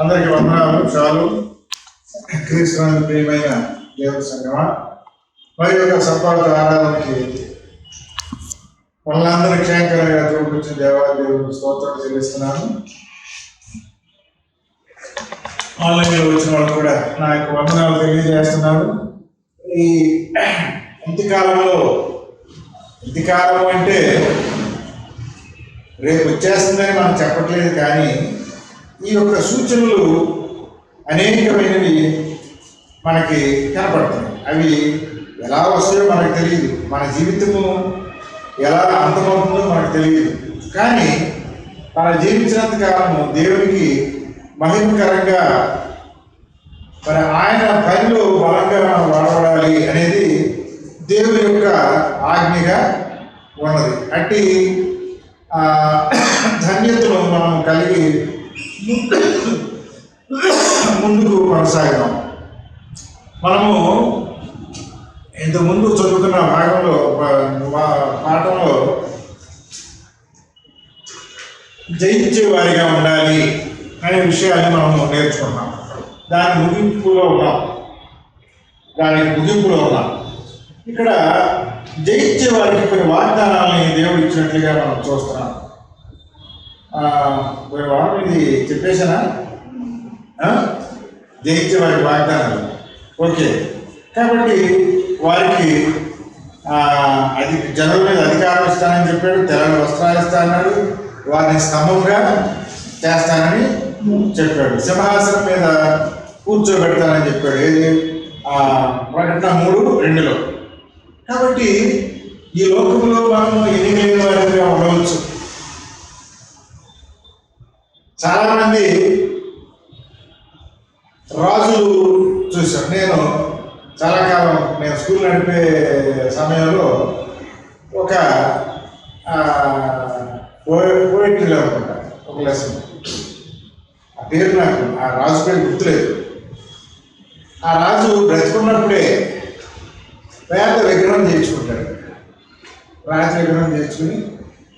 అందరికీ వందనాలు. చాలు క్రీస్తునందు ప్రియమైన దేవుని సంగమా, మరి యొక్క సత్పాలక ఆరాధనకి వాళ్ళందరూ క్షేమకరంగా తోడుకొచ్చిన దేవుని స్తోత్రం చెల్లిస్తున్నాను. ఆన్లైన్లో వచ్చిన వాళ్ళు కూడా నా యొక్క వందనాలు తెలియజేస్తున్నాను. ఈ ఇంతకాలం అంటే రేపు వచ్చేస్తుందని మనం చెప్పట్లేదు, కానీ ఈ యొక్క సూచనలు అనేకమైనవి మనకి కనపడుతున్నాయి. అవి ఎలా వస్తాయో మనకు తెలియదు, మన జీవితము ఎలా అంతమవుతుందో మనకు తెలియదు. కానీ మనం జీవించినంత కాలము దేవునికి మహిమకరంగా మరి ఆయన పనిలో బలంగా మనం వాడబడాలి అనేది దేవుని యొక్క ఆజ్ఞగా ఉన్నది. అట్టి ధన్యతను మనం కలిగి ముందుకు కొనసాగడం. మనము ఇంతకుముందు చదువుకున్న భాగంలో పాఠంలో జయించే వారిగా ఉండాలి అనే విషయాన్ని మనము నేర్చుకున్నాం. దానికి ముగింపులో ఉన్నాం. ఇక్కడ జయించే వారికి కొన్ని వాగ్దానాలని దేవుడు ఇచ్చినట్లుగా మనం చూస్తున్నాం. వారం ఇది చెప్పేశానా? జయించే వారికి వాగ్దానాలు. ఓకే, కాబట్టి వారికి జనుల మీద అధికారం ఇస్తానని చెప్పాడు, తెల్లని వస్త్రాలు ఇస్తానన్నాడు, వారిని స్తంభంగా చేస్తానని చెప్పాడు, సింహాసనం మీద కూర్చోబెడతానని చెప్పాడు. ఏది ప్రకటన 3:2. కాబట్టి ఈ లోకంలో మనం ఎన్నికైన వారిగా ఉండవచ్చు. చాలామంది రాజులు చూశాను. నేను చాలా కాలం స్కూల్ నడిపే సమయంలో ఒక పోయిటరీలో అనుకుంటా ఒక లెసన్, ఆ పేరు నాకు ఆ రాజు పేరు గుర్తులేదు. ఆ రాజు బ్రతుకున్నప్పుడే పేద విగ్రహం చేయించుకుంటాడు. రాజు విగ్రహం చేయించుకుని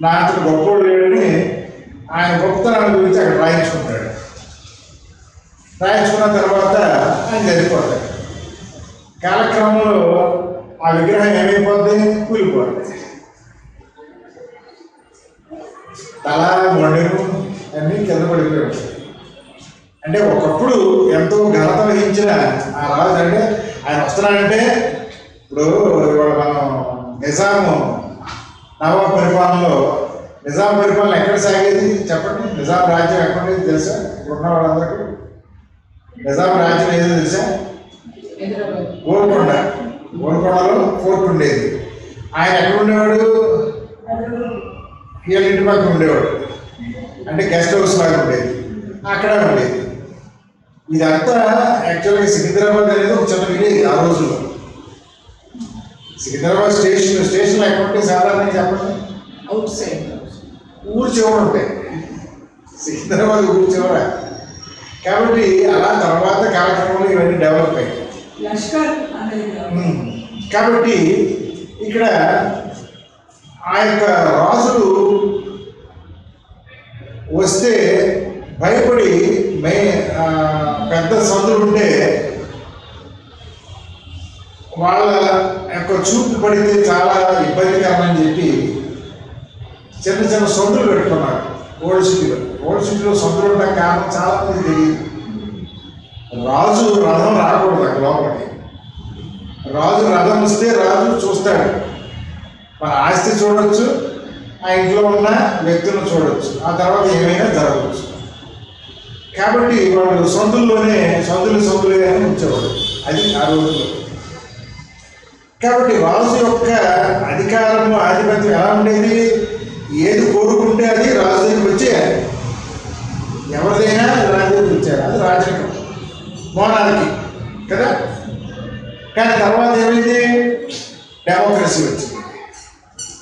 నా అంతటి గొప్పవాడు లేడని ఆయన గొప్పతనాన్ని గురించి అక్కడ రాయించుకుంటాడు. రాయించుకున్న తర్వాత ఆయన చనిపోతాడు. కాలక్రమంలో ఆ విగ్రహం ఏమైపోద్ది? కూలిపోద్ది. తల మొండెను అన్నీ కింద పడిపోయాడు. అంటే ఒకప్పుడు ఎంతో ఘనత వహించిన ఆ రాజు, అంటే ఆయన వస్తున్నాడంటే ఇప్పుడు మనం నిజాము నవాబ్ పరిపాలనలో నిజాం పరిపాలన ఎక్కడ సాగేది చెప్పండి? నిజాం రాజ్యం ఎక్కడుండేది తెలుసా? ఉన్న వాళ్ళందరికీ నిజాం రాజ్యం ఏదో తెలుసా? గోల్కొండలో ఫోర్ట్ ఉండేది. ఆయన ఎక్కడ ఉండేవాడు? వీళ్ళ ఇంటి పక్కన ఉండేవాడు, అంటే గెస్ట్ హౌస్ లాగా ఉండేది, అక్కడ ఉండేది. ఇదంతా యాక్చువల్గా సికింద్రాబాద్ అనేది ఒక చిన్న విలేజ్ ఆ రోజుల్లో. సికింద్రాబాద్ స్టేషన్లో ఎక్కడ ఉంటే సాధారణంగా చెప్పండి, అవుట్ సైడ్ ఊరు చివర ఉంటాయి. సికింద్రాబాద్ ఊరు చివర. కాబట్టి అలా తర్వాత కాలక్రమంలో ఇవన్నీ డెవలప్ అయ్యాయి. కాబట్టి ఇక్కడ ఆ యొక్క రాజులు వస్తే భయపడి పెద్ద సందులు ఉంటే వాళ్ళ యొక్క చూపు పడితే చాలా ఇబ్బందికరమని చెప్పి చిన్న చిన్న సందులు పెట్టుకున్నారు ఓల్డ్ సిటీలో సందులు ఉండడానికి కారణం చాలా మంది తెలియదు. రాజు రథం రాకూడదు అక్కడ లోపలికి. రాజు రథం వస్తే రాజు చూస్తాడు, మన ఆస్తి చూడవచ్చు, ఆ ఇంట్లో ఉన్న వ్యక్తులను చూడవచ్చు, ఆ తర్వాత ఏమైనా జరగవచ్చు. కాబట్టి వాళ్ళు సందులే అని ఉంచేవాడు. అది ఆ రోజుల్లో. కాబట్టి రాజు యొక్క అధికారము ఆధిపత్యం ఎలా ఉండేది? ఏది కోరుకుంటే అది రాజు దగ్గరికి వచ్చేయాలి. ఎవరిదైనా రాజు దగ్గరికి వచ్చారు, అది రాజరికం, మోనార్కీ కదా. కానీ తర్వాత ఏమైంది? డెమోక్రసీ వచ్చింది,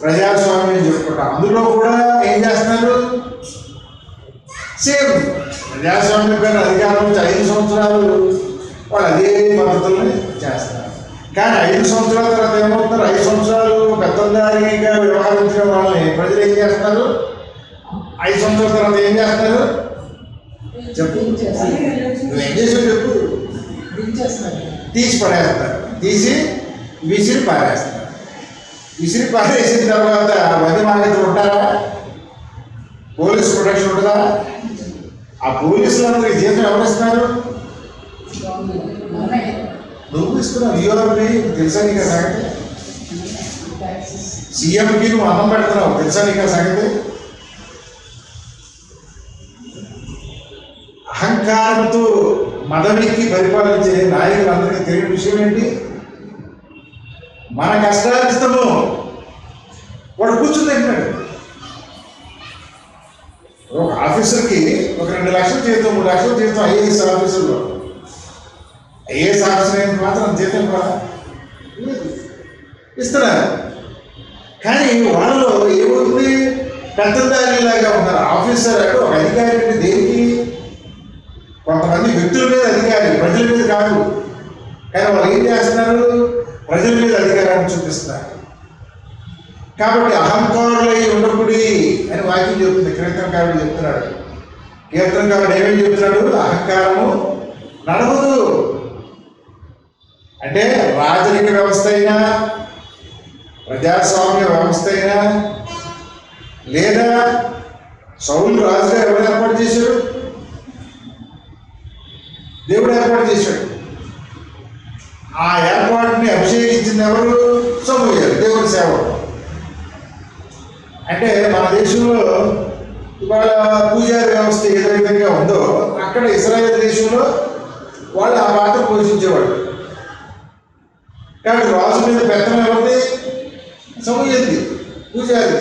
ప్రజాస్వామ్యం చెప్పుకుంటాం. అందులో కూడా ఏం చేస్తున్నారు? సేమ్ ప్రజాస్వామ్యం పైన అధికారం నుంచి 5 సంవత్సరాలు వాళ్ళు అదే పద్ధతుల్ని చేస్తారు. కానీ 5 సంవత్సరాల తర్వాత ఏమవుతున్నారు? 5 సంవత్సరాలు పెద్దందారిగా వ్యవహరించిన వాళ్ళని ప్రజలు ఏం చేస్తున్నారు? 5 సంవత్సరాల తర్వాత ఏం చేస్తారు? చెప్పు, నువ్వేం చేసావు చెప్పు. తీసి పడేస్తారు, తీసి విసిరి పారేస్తారు. విసిరి పారేసిన తర్వాత వది మార్గతులు ఉంటారా? పోలీస్ ప్రొటెక్షన్ ఉంటుందా? ఆ పోలీసులందరికీ జీతం ఎవరు ఇస్తున్నారు? నువ్వు ఇస్తున్నావు. యూఆర్పి తెలుసా నీకు సంగతి? సీఎంకి నువ్వు అన్నం పెడుతున్నావు, తెలుసా నీకు సంగతి? అహంకారంతో మదమెక్కి పరిపాలించే నాయకులందరికీ తెలియని విషయం ఏంటి? మన కష్టాలిస్తాము, వాడు కూర్చుని తింటాడు. ఒక ఆఫీసర్కి ఒక 2 లక్షలు జీతం, 3 లక్షలు జీతం ఐఏఎస్ ఆఫీసర్లో. ఐఏఎస్ ఆఫీసర్ మాత్రం జీతం కూడా ఇస్తున్నారు. కానీ వాళ్ళలో ఏమవుతుంది? పెద్దదారిలాగా ఉన్నారు. ఆఫీసర్ అంటే ఒక అధికారి అంటే దేనికి? కొంతమంది వ్యక్తుల మీద అధికారి, ప్రజల మీద కాదు. కానీ వాళ్ళు ఏం చేస్తున్నారు? ప్రజల మీద అధికారాన్ని చూపిస్తున్నారు. కాబట్టి అహంకారులై ఉండకుడి అని వాక్యం చెప్తుంది. కీర్తనకారుడు చెప్తున్నాడు. కీర్తనకారుడు ఏమేమి చెప్తున్నాడు? అహంకారము నడవదు. అంటే రాజరిక వ్యవస్థ అయినా, ప్రజాస్వామ్య వ్యవస్థ అయినా, లేదా సౌలు రాజుగా ఎవరు ఏర్పాటు చేశాడు? దేవుడు ఏర్పాటు చేశాడు. ఆ ఏర్పాటుని అభిషేకించింది ఎవరు? సమూయేలు, దేవుడి సేవకుడు. అంటే మన దేశంలో ఇవాళ పూజారి వ్యవస్థ ఏ విధంగా ఉందో అక్కడ ఇశ్రాయేలు దేశంలో వాళ్ళు ఆ పాత్ర పోషించేవాళ్ళు. కాబట్టి రాజు మీద పెత్తనం ఎవరిది? సమూయేలుది, పూజారి.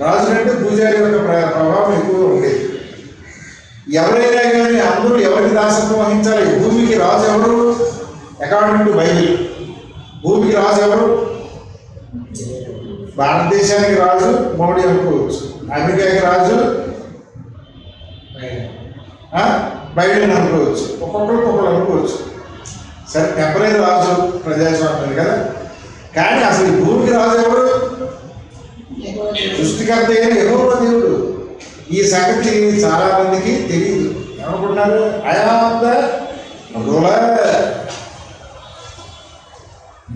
రాజు అంటే పూజారి యొక్క ప్రభావం ఎక్కువగా ఉండేది. ఎవరైనా కానీ అందరూ ఎవరికి దాసత్వం వహించాలి? భూమికి రాజు ఎవరు? అకార్డింగ్ టు బైబిల్ భూమికి రాజు ఎవరు? భారతదేశానికి రాజు మోడీ అనుకోవచ్చు, అమెరికాకి రాజు బైడెన్ అనుకోవచ్చు, ఒక్కొక్కరు అనుకోవచ్చు. సరే, టెంపరీ రాజు ప్రజాస్వామ్యం కదా. కానీ అసలు ఈ భూమికి రాజు ఎవరు? సృష్టికర్త అయిన యెహోవా దేవుడు. ఈ సంగతి చాలా మందికి తెలియదు. ఏమనుకుంటున్నారు?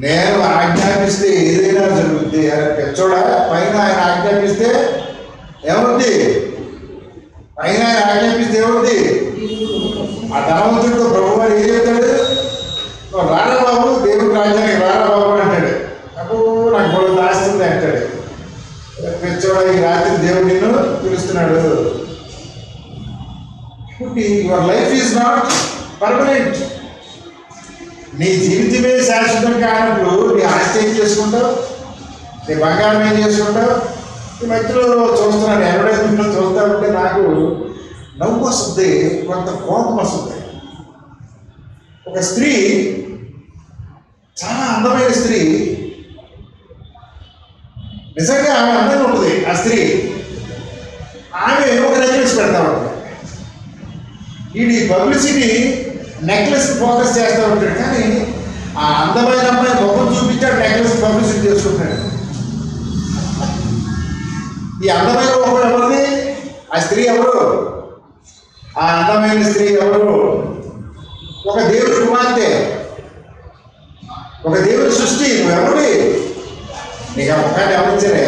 నేను ఆజ్ఞాపిస్తే ఏదైనా జరుగుద్ది. పెచ్చోడా, పైన ఆయన ఆజ్ఞాపిస్తే ఏమవుద్ది? పైన ఆయన ఆజ్ఞాపిస్తే ఏమవుద్ది? ఆ ధనవంతుడితో ప్రభు వారు ఏం చెప్తాడు? రారా బాబు, దేవుడి రాజ్యానికి రారా బాబు అంటాడు. అప్పుడు నాకు గొడవ దాస్తుంది అంటాడు. పెచ్చోడా, ఈ రాత్రి దేవుడు నిన్ను పిలుస్తున్నాడు. Your life is not permanent. నీ జీవితమే శాశ్వతం కానప్పుడు నీ ఆస్తి ఏం చేసుకుంటావు? నీ బంగారం ఏం చేసుకుంటావు? ఈ మధ్యలో చూస్తున్నాను, అడ్వర్టైజ్మెంట్లో చూస్తా ఉంటే నాకు నవ్వు వస్తుంది, కొంత కోపం వస్తుంది. ఒక స్త్రీ, చాలా అందమైన స్త్రీ, నిజంగా ఆమె అందంగా ఉంటుంది. ఆ స్త్రీ ఆమె ఒక నెక్లెస్ పెడతా ఉంటుంది. ఈ పబ్లిసిటీ నెక్లెస్ ఫోకస్ చేస్తూ ఉంటాడు. కానీ ఆ అందమైన అమ్మాయి ముఖం చూపించాడు, నెక్లెస్ పబ్లిసిటీ చేసుకుంటాడు. ఈ అందమైన ముఖం ఎవరిది? ఆ స్త్రీ ఎవరు? ఆ అందమైన స్త్రీ ఎవరు? ఒక దేవుడి కుమార్తె, ఒక దేవుడి సృష్టి. నువ్వెవరి? నీకు ఆ ముఖాన్ని ఎవరిచ్చారే?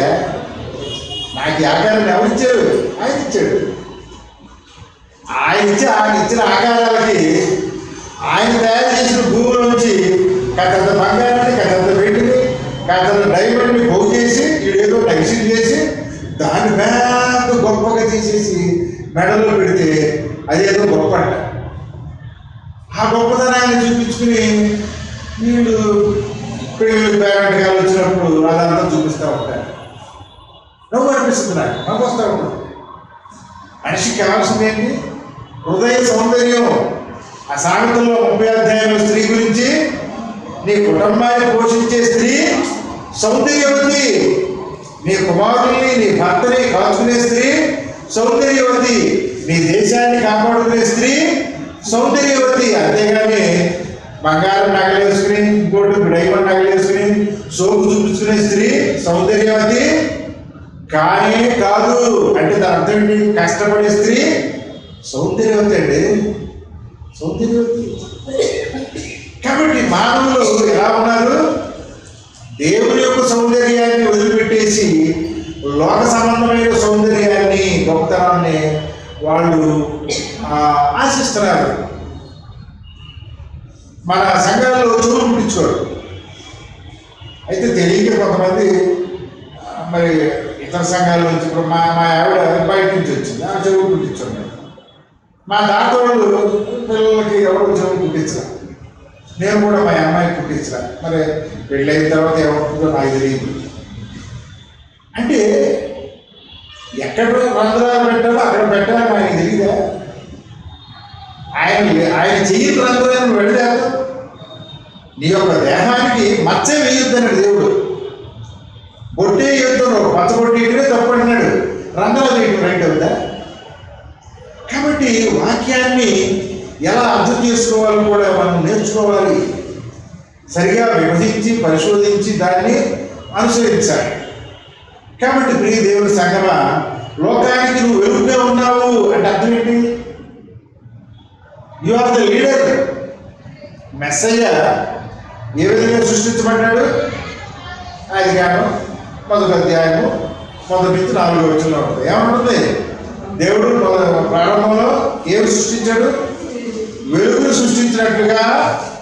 నాకు ఈ ఆకారాన్ని ఎవరిచ్చారు? ఆయన ఇచ్చాడు. ఆయన ఇచ్చిన ఆకారాలకి ఆయన తయారు చేసిన భూమిలో నుంచి కాదంత బంగారాన్ని, కాదంత వెండిని, కాదంత డైమండ్ని పోగు చేసి వీడేదో టెన్షన్ చేసి దాన్ని బ్యాగ్ గొప్పగా తీసేసి మెడలో పెడితే అదేదో గొప్ప అంట. ఆ గొప్పతనాన్ని చూపించుకుని వీళ్ళు పెళ్ళి పేరెంట్గాలు వచ్చినప్పుడు అదంతా చూపిస్తూ ఉంటారు. నవ్వు అనిపిస్తుంది, నాకు నవ్వు వస్తూ ఉంటుంది. మనిషికి కావాల్సింది ఏంటి? హృదయ సౌందర్యం. ఆ సామెతల్లో 30 అధ్యాయంలో స్త్రీ గురించి, నీ కుటుంబాన్ని పోషించే స్త్రీ సౌందర్యవతి, నీ కుమారుల్ని, నీ భర్తని కాచుకునే స్త్రీ సౌందర్యవతి, నీ దేశాన్ని కాపాడుకునే స్త్రీ సౌందర్యవతి. అంతేగాని బంగారం నగలేసుకుని, ఇంకోటి డైమండ్ నగలేసుకుని సోపు చూపించుకునే స్త్రీ సౌందర్యవతి కానే కాదు. అంటే దాని అర్థం ఏంటి? కష్టపడే స్త్రీ సౌందర్యవతి అండి, సౌందర్యవతి. కాబట్టి మానవులు ఎలా ఉన్నారు? దేవుని యొక్క సౌందర్యాన్ని వదిలిపెట్టేసి లోక సంబంధమైన సౌందర్యాన్ని, గొప్పతనాన్ని వాళ్ళు ఆశిస్తున్నారు. మన సంఘాల్లో చెవులు కుట్టించుకోరు. అయితే తెలియక కొంతమంది మరి ఇతర సంఘాల నుంచి, ఇప్పుడు మా ఆవిడ బయట నుంచి వచ్చింది, ఆ చెవులు కుట్టించుకున్నాడు. మా దాతోళ్ళు పిల్లలకి ఎవరు చెవులు కుట్టించరా, నేను కూడా మా అమ్మాయికి కుట్టించరా. మరి పెళ్ళైన తర్వాత ఏమవుతుందో నాకు తెలియదు. అంటే ఎక్కడ రంధ్రాలు పెట్టాలో అక్కడ పెట్టాలని ఆయనకి తెలియదా? ఆయన చెయ్యి రంధ్రాలను వెళ్ళలేదు. నీ యొక్క దేహానికి మచ్చ వేయొద్దన్నాడు దేవుడు. బొట్టే వేయొద్దు, పచ్చబొట్టేయటమే తప్పు అంటున్నాడు. రంధ్రాలు వేయటం రైట్ అవుతా? కాబట్టి వాక్యాన్ని ఎలా అర్థం చేసుకోవాలో కూడా మనం నేర్చుకోవాలి. సరిగా విభజించి పరిశోధించి దాన్ని అనుసరించాలి. కాబట్టి ప్రియ దేవుని సంగమా, లోకానికి నువ్వు వెలుగుగా ఉన్నావు అంటే అర్థం ఏంటి? You are the leader. Messiah ఏ విధంగా సృష్టించబడ్డాడు? ఆదికాండం 1వ అధ్యాయము 1-4 వచనంలో ఉంటుంది. ఏమంటుంది? దేవుడు ప్రారంభంలో ఏమి సృష్టించాడు? వెలుగును సృష్టించినట్లుగా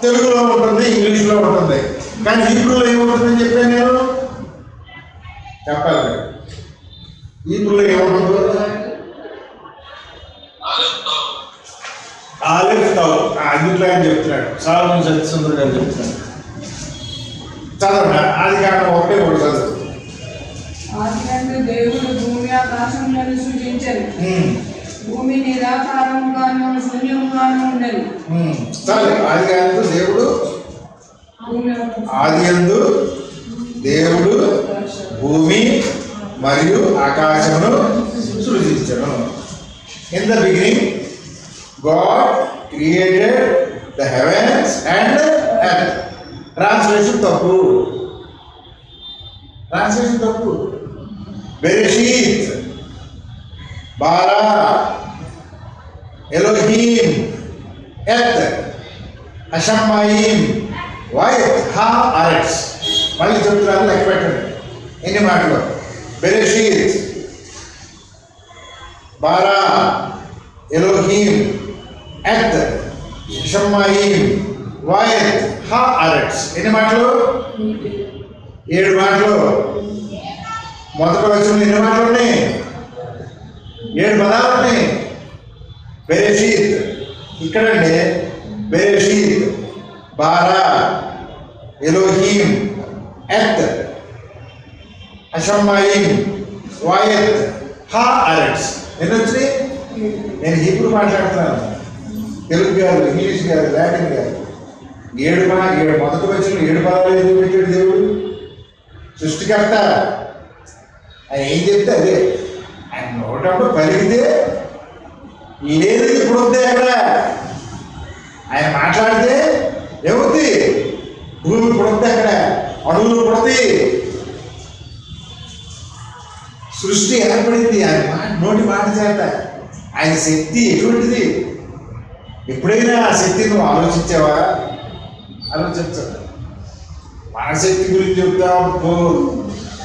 తెలుగులో ఉంటుంది, ఇంగ్లీష్లో ఉంటుంది. కానీ హీబ్రూలో ఏముంటుందని చెప్పాను నేను, చెప్పాలి. హీబ్రూలో ఏముంటుందో ఆలెఫ్ తౌ, అందుట్లో ఆయన చెప్తున్నాడు. సొలొమోను సత్యసుందర్ గారు చెప్తున్నాడు. చదవండి, ఆదికాండం 1:1 చదువు. ఆదియందు దేవుడు భూమి ఆకాశములను సృజించెను. భూమి నిరాకారముగాను శూన్యముగాను ఉండెను. ఆదియందు దేవుడు భూమి మరియు ఆకాశమును సృజించెను. In the beginning God created the heavens and earth. Translation తప్పు. బెరెషీత్, బారా, ఎలోహీం, ఎత్, హషమ్మాయిం, వాయత్, హా, ఆరెట్స్. మళ్ళీ చెప్తున్నాను, లెక్క పెట్టండి ఎన్ని మాటలు. బెరెషీత్, బారా, ఎలోహీం, ఎత్, హషమ్మాయిం, వాయత్, హా, ఆరెట్స్. ఎన్ని మాటలు? 7 మాటలు. మొదటి వచనంలో ఎన్ని మాటలు ఉన్నాయి? 7 పదాలు ఉన్నాయి. బెరెషీత్ ఇక్కడండి. బెరెషీత్, బారా, ఎలోహీం, ఎత్, హషమ్మాయిం, వాయత్, హా, ఆరెట్స్. ఎన్ని వచ్చినాయి? నేను హీబ్రూ మాట్లాడుతున్నాను, తెలుగు కాదు, ఇంగ్లీష్ కాదు, లాటిన్ కాదు. 7 మొదటి వచనంలో 7 పదాలు ఎందుకు పెట్టాడు దేవుడు? సృష్టికర్త. ఆయన ఏం చెప్తే అదే. ఆయన నోటప్పుడు పలికితే ఏది ఇప్పుడు వద్దే అక్కడ. ఆయన మాట్లాడితే ఏమవుద్ది? భూమి ఇప్పుడు వద్దే అక్కడ, అడుగులు పుడతాయి. సృష్టి ఏర్పడింది ఆయన నోటి మాట చేత. ఆయన శక్తి ఎటువంటిది? ఎప్పుడైనా ఆ శక్తి నువ్వు ఆలోచించావా? ఆలోచించు. మన శక్తి గురించి చెప్తావు.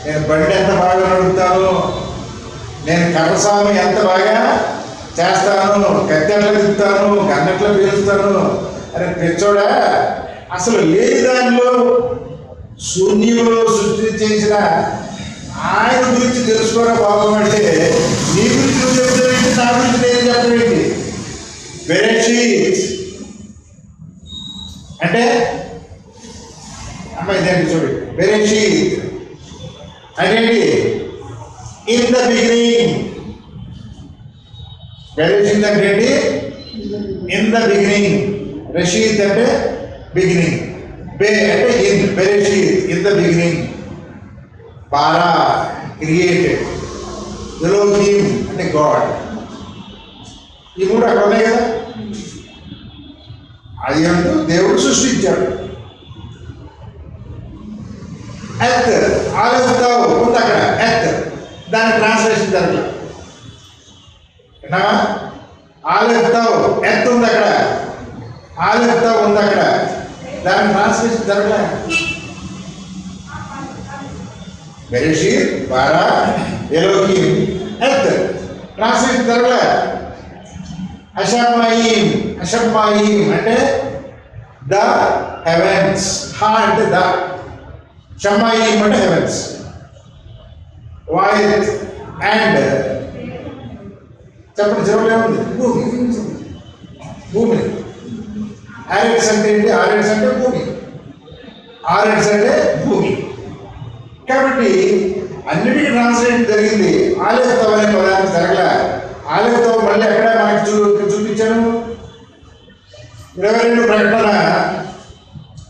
నేను బండి ఎంత బాగా నడుపుతాను, నేను కర్రస్వామి ఎంత బాగా చేస్తాను, కత్తెట్లా తిప్పుతాను, గన్నెట్లా పీలుస్తాను. అరే పిచ్చోడా, అసలు లేని దానిలో శూన్యంలో సృష్టి చేసిన ఆయన గురించి తెలుసుకోవడం బాగుంటే నీ గురించి నువ్వు చెప్తావేంటి, నా గురించి నేను చెప్పవేంటి? బెరెషీత్ అంటే అమ్మాయి దాన్ని చూడు. బెరెషీత్ అంటే ఇన్ ద బిగినింగ్. బెరెషీత్ అంటే ఏంటి? In the beginning. రషీత్ అంటే బిగినింగ్. బే అంటే ఇన్. బెరెషీత్ ఇన్ ద బిగినింగ్. బారా క్రియేటెడ్. ఎలోహీం అంటే గాడ్. ఈ 3 అక్కడ ఉన్నాయి కదా. అది అంటూ దేవుడు సృష్టించాడు. ఎత్ ఆలోచిస్తావు ఉంది అక్కడ. ఎత్ దాని ట్రాన్స్లేషన్ జరగలేదు. విన్నావా? ఆలెఫ్ తౌ ఎత్ ఉంది అక్కడ, ఆలెఫ్ తౌ ఉంది అక్కడ. దాని ట్రాన్స్లేషన్ జరగలే. బెరెషీత్ బారా ఎలోకీం ఎత్ ట్రాన్స్లేషన్ జరగలే. అషమ్మాయిం, అషమ్మాయిం అంటే ద హెవెన్స్, హా అంటే ద, షమ్మాయిం అంటే హెవెన్స్, వాయిత్ అండ్ చెప్పండి చివరిలో ఉంది భూమి. భూమి ఆరెడ్స్ అంటే ఏంటి? ఆరెడ్స్ అంటే భూమి, ఆరెడ్స్ అంటే భూమి. కాబట్టి అన్నిటికీ ట్రాన్స్లేషన్ జరిగింది. ఆలెఫ్ తౌ అనే పదానికి జరగల. ఆలెఫ్ తౌ మళ్ళీ ఎక్కడ మనకి చూపించాను? 22 ప్రకటన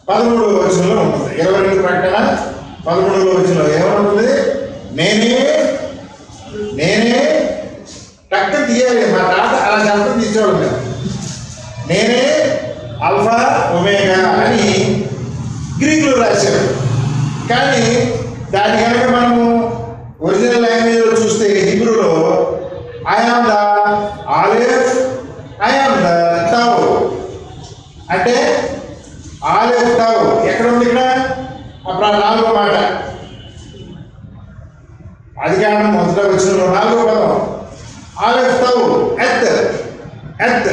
13వ వచనంలో ఉంటుంది. 22 ప్రకటన 13వ వచనంలో ఏమనుంటుంది? నేనే నేనే రక్తం తీయాలి. మా తాత అలా రక్తం తీసేవాడు మేము. నేనే ఆల్ఫా ఒమేగా అని గ్రీకులో రాశారు. కానీ దాన్ని కనుక మనము ఒరిజినల్ లాంగ్వేజ్లో చూస్తే హిబ్రూలో ఐ ఆమ్ ద ఆలెఫ్, ఐ ఆమ్ ద తౌ అంటే ఆలెఫ్ తౌ ఎక్కడ ఉంది? ఇక్కడ అప్పుడు 4వ మాట, ఆదికాండం 1వ వచనంలో 4వ పదం ఆలెఫ్ తౌ ఎత్ ఎత్.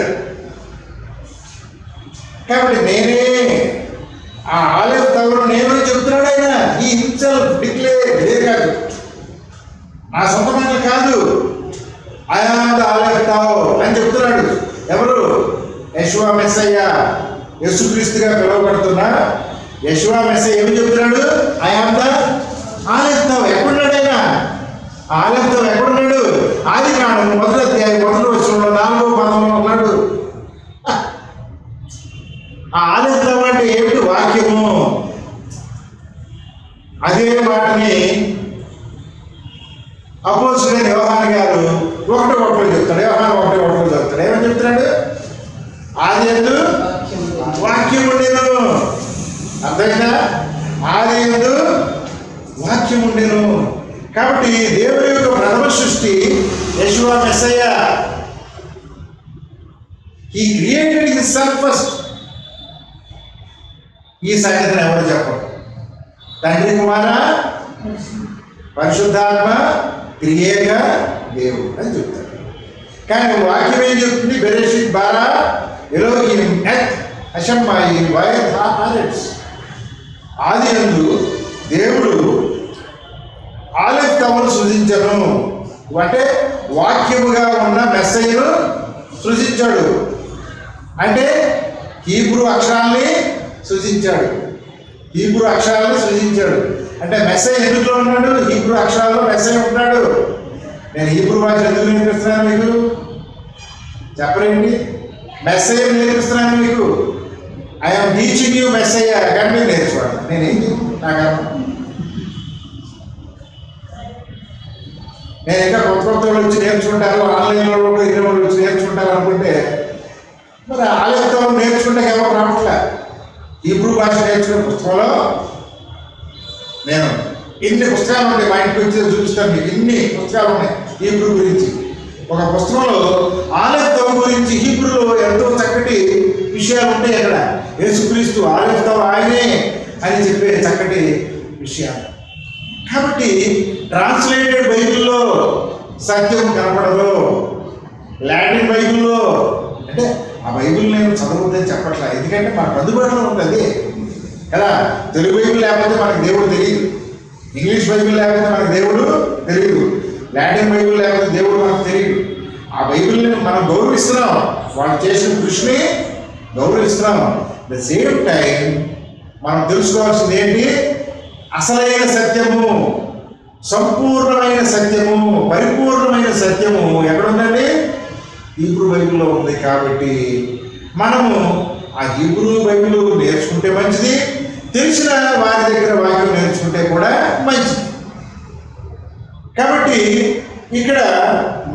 కాబట్టి నేనే ఆ ఆలెఫ్ తౌను నేనే చెప్తున్నాడు ఆయన. ఈ హిమ్సెల్ఫ్ డిక్లేర్ ఇదే కాదు, నా సొంత మాటలు కాదు. ఐ ఆమ్ ద ఆలెఫ్ తౌ అని చెప్తున్నాడు. ఎవరు? యెషువా మెస్సయ్య, యేసుక్రీస్తుగా పిలువబడుతున్న యెషువా మెస్సయ్య ఏమి చెప్తున్నాడు? ఐ ఆమ్ ద ఆలెఫ్ తౌ. ఎక్కడున్నాడు ఆయన? ఆలెఫ్ తౌ ఎక్కడున్నాడు? ఆదికాండం 1వ అధ్యాయం 1వ వచనంలో 4వ పదంలో ఉన్నాడు. ఆ ఆలెఫ్ తౌ అంటే ఏమిటి? వాక్యము. అదే వాటిని అపోస్తలుడైన యోహాను గారు 1:1 చెప్తాడు. యోహాను 1:1 చెప్తాడు. ఏమని చెప్తున్నాడు? ఆదియందు వాక్యం ఉండెను. అర్థమైందా? ఆదియందు వాక్యం ఉండెను. కాబట్టి దేవుని యొక్క ప్రథమ సృష్టి Yeshua Messiah. He created himself first. ఈ సంగతిని ఎవరు చెప్పరు? తండ్రి, కుమార, పరిశుద్ధాత్మ క్రియేగా దేవుడు అని చెప్తారు. కానీ వాక్యం ఏం చెప్తుంది? బెరెషీత్ బారా ఎలోకీం ఎత్ అషమ్మాయిం వాయత్ ఆరెడ్స్. ఆదియందు దేవుడు ఆలెఫ్ తౌను సృజించను అంటే వాక్యముగా ఉన్న మెస్సయ్యను సృజించాడు. అంటే హీబ్రూ అక్షరాల్ని సృజించాడు. హీబ్రూ అక్షరాలను సృజించాడు. అంటే మెస్సయ్య ఎందులో ఉన్నాడు? హీబ్రూ అక్షరాల్లో మెస్సయ్య ఉంటాడు. నేను హీబ్రూ భాష ఎందుకు నేర్పిస్తున్నాను మీకు చెప్పలేండి? మెస్సయ్య నేర్పిస్తున్నాను మీకు. I'm teaching you Messiah. కానీ మీరు నేర్చుకోండి. నేనేంటి నాకు నేను ఇంకా కొత్త వాళ్ళు వచ్చి నేర్చుకుంటారు, ఆన్లైన్లో ఇన్ని వాళ్ళు వచ్చి నేర్చుకుంటారు అనుకుంటే మరి ఆలెఫ్ తౌ నేర్చుకుంటే ఎవరు రావట్లే. హీబ్రూ భాష నేర్చుకునే పుస్తకంలో నేను ఇన్ని పుస్తకాలు ఉంటాయి. మా ఇంటికి వచ్చి చూపిస్తాను మీకు. ఇన్ని పుస్తకాలు ఉన్నాయి హీబ్రూ గురించి. ఒక పుస్తకంలో ఆలెఫ్ తౌ గురించి హీబ్రూలో ఎంతో చక్కటి విషయాలు ఉంటాయి. అక్కడ యేసుక్రీస్తు ఆలెఫ్ తౌ ఆయనే అని చెప్పే చక్కటి విషయాలు. కాబట్టి ట్రాన్స్లేటెడ్ బైబిల్లో సత్యం కనపడదు. లాటిన్ బైబిల్లో అంటే ఆ బైబిల్ నేను చదవద్దని చెప్పట్లా, ఎందుకంటే మనకు అందుబాటులో ఉంటుంది కదా. తెలుగు బైబిల్ లేకపోతే మనకు దేవుడు తెలియదు, ఇంగ్లీష్ బైబిల్ లేకపోతే మనకు దేవుడు తెలియదు, లాటిన్ బైబిల్ లేకపోతే దేవుడు మనకు తెలియదు. ఆ బైబిల్ని మనం గౌరవిస్తున్నాం, వాళ్ళు చేసిన కృషిని గౌరవిస్తున్నాం. ద సేమ్ టైం మనం తెలుసుకోవాల్సింది ఏంటి? అసలైన సత్యము, సంపూర్ణమైన సత్యము, పరిపూర్ణమైన సత్యము ఎక్కడుందండి? హీబ్రూ బైబిల్లో ఉంది. కాబట్టి మనము ఆ హీబ్రూ బైబిల్ నేర్చుకుంటే మంచిది, తెలిసిన వారి దగ్గర వాక్యం నేర్చుకుంటే కూడా మంచిది. కాబట్టి ఇక్కడ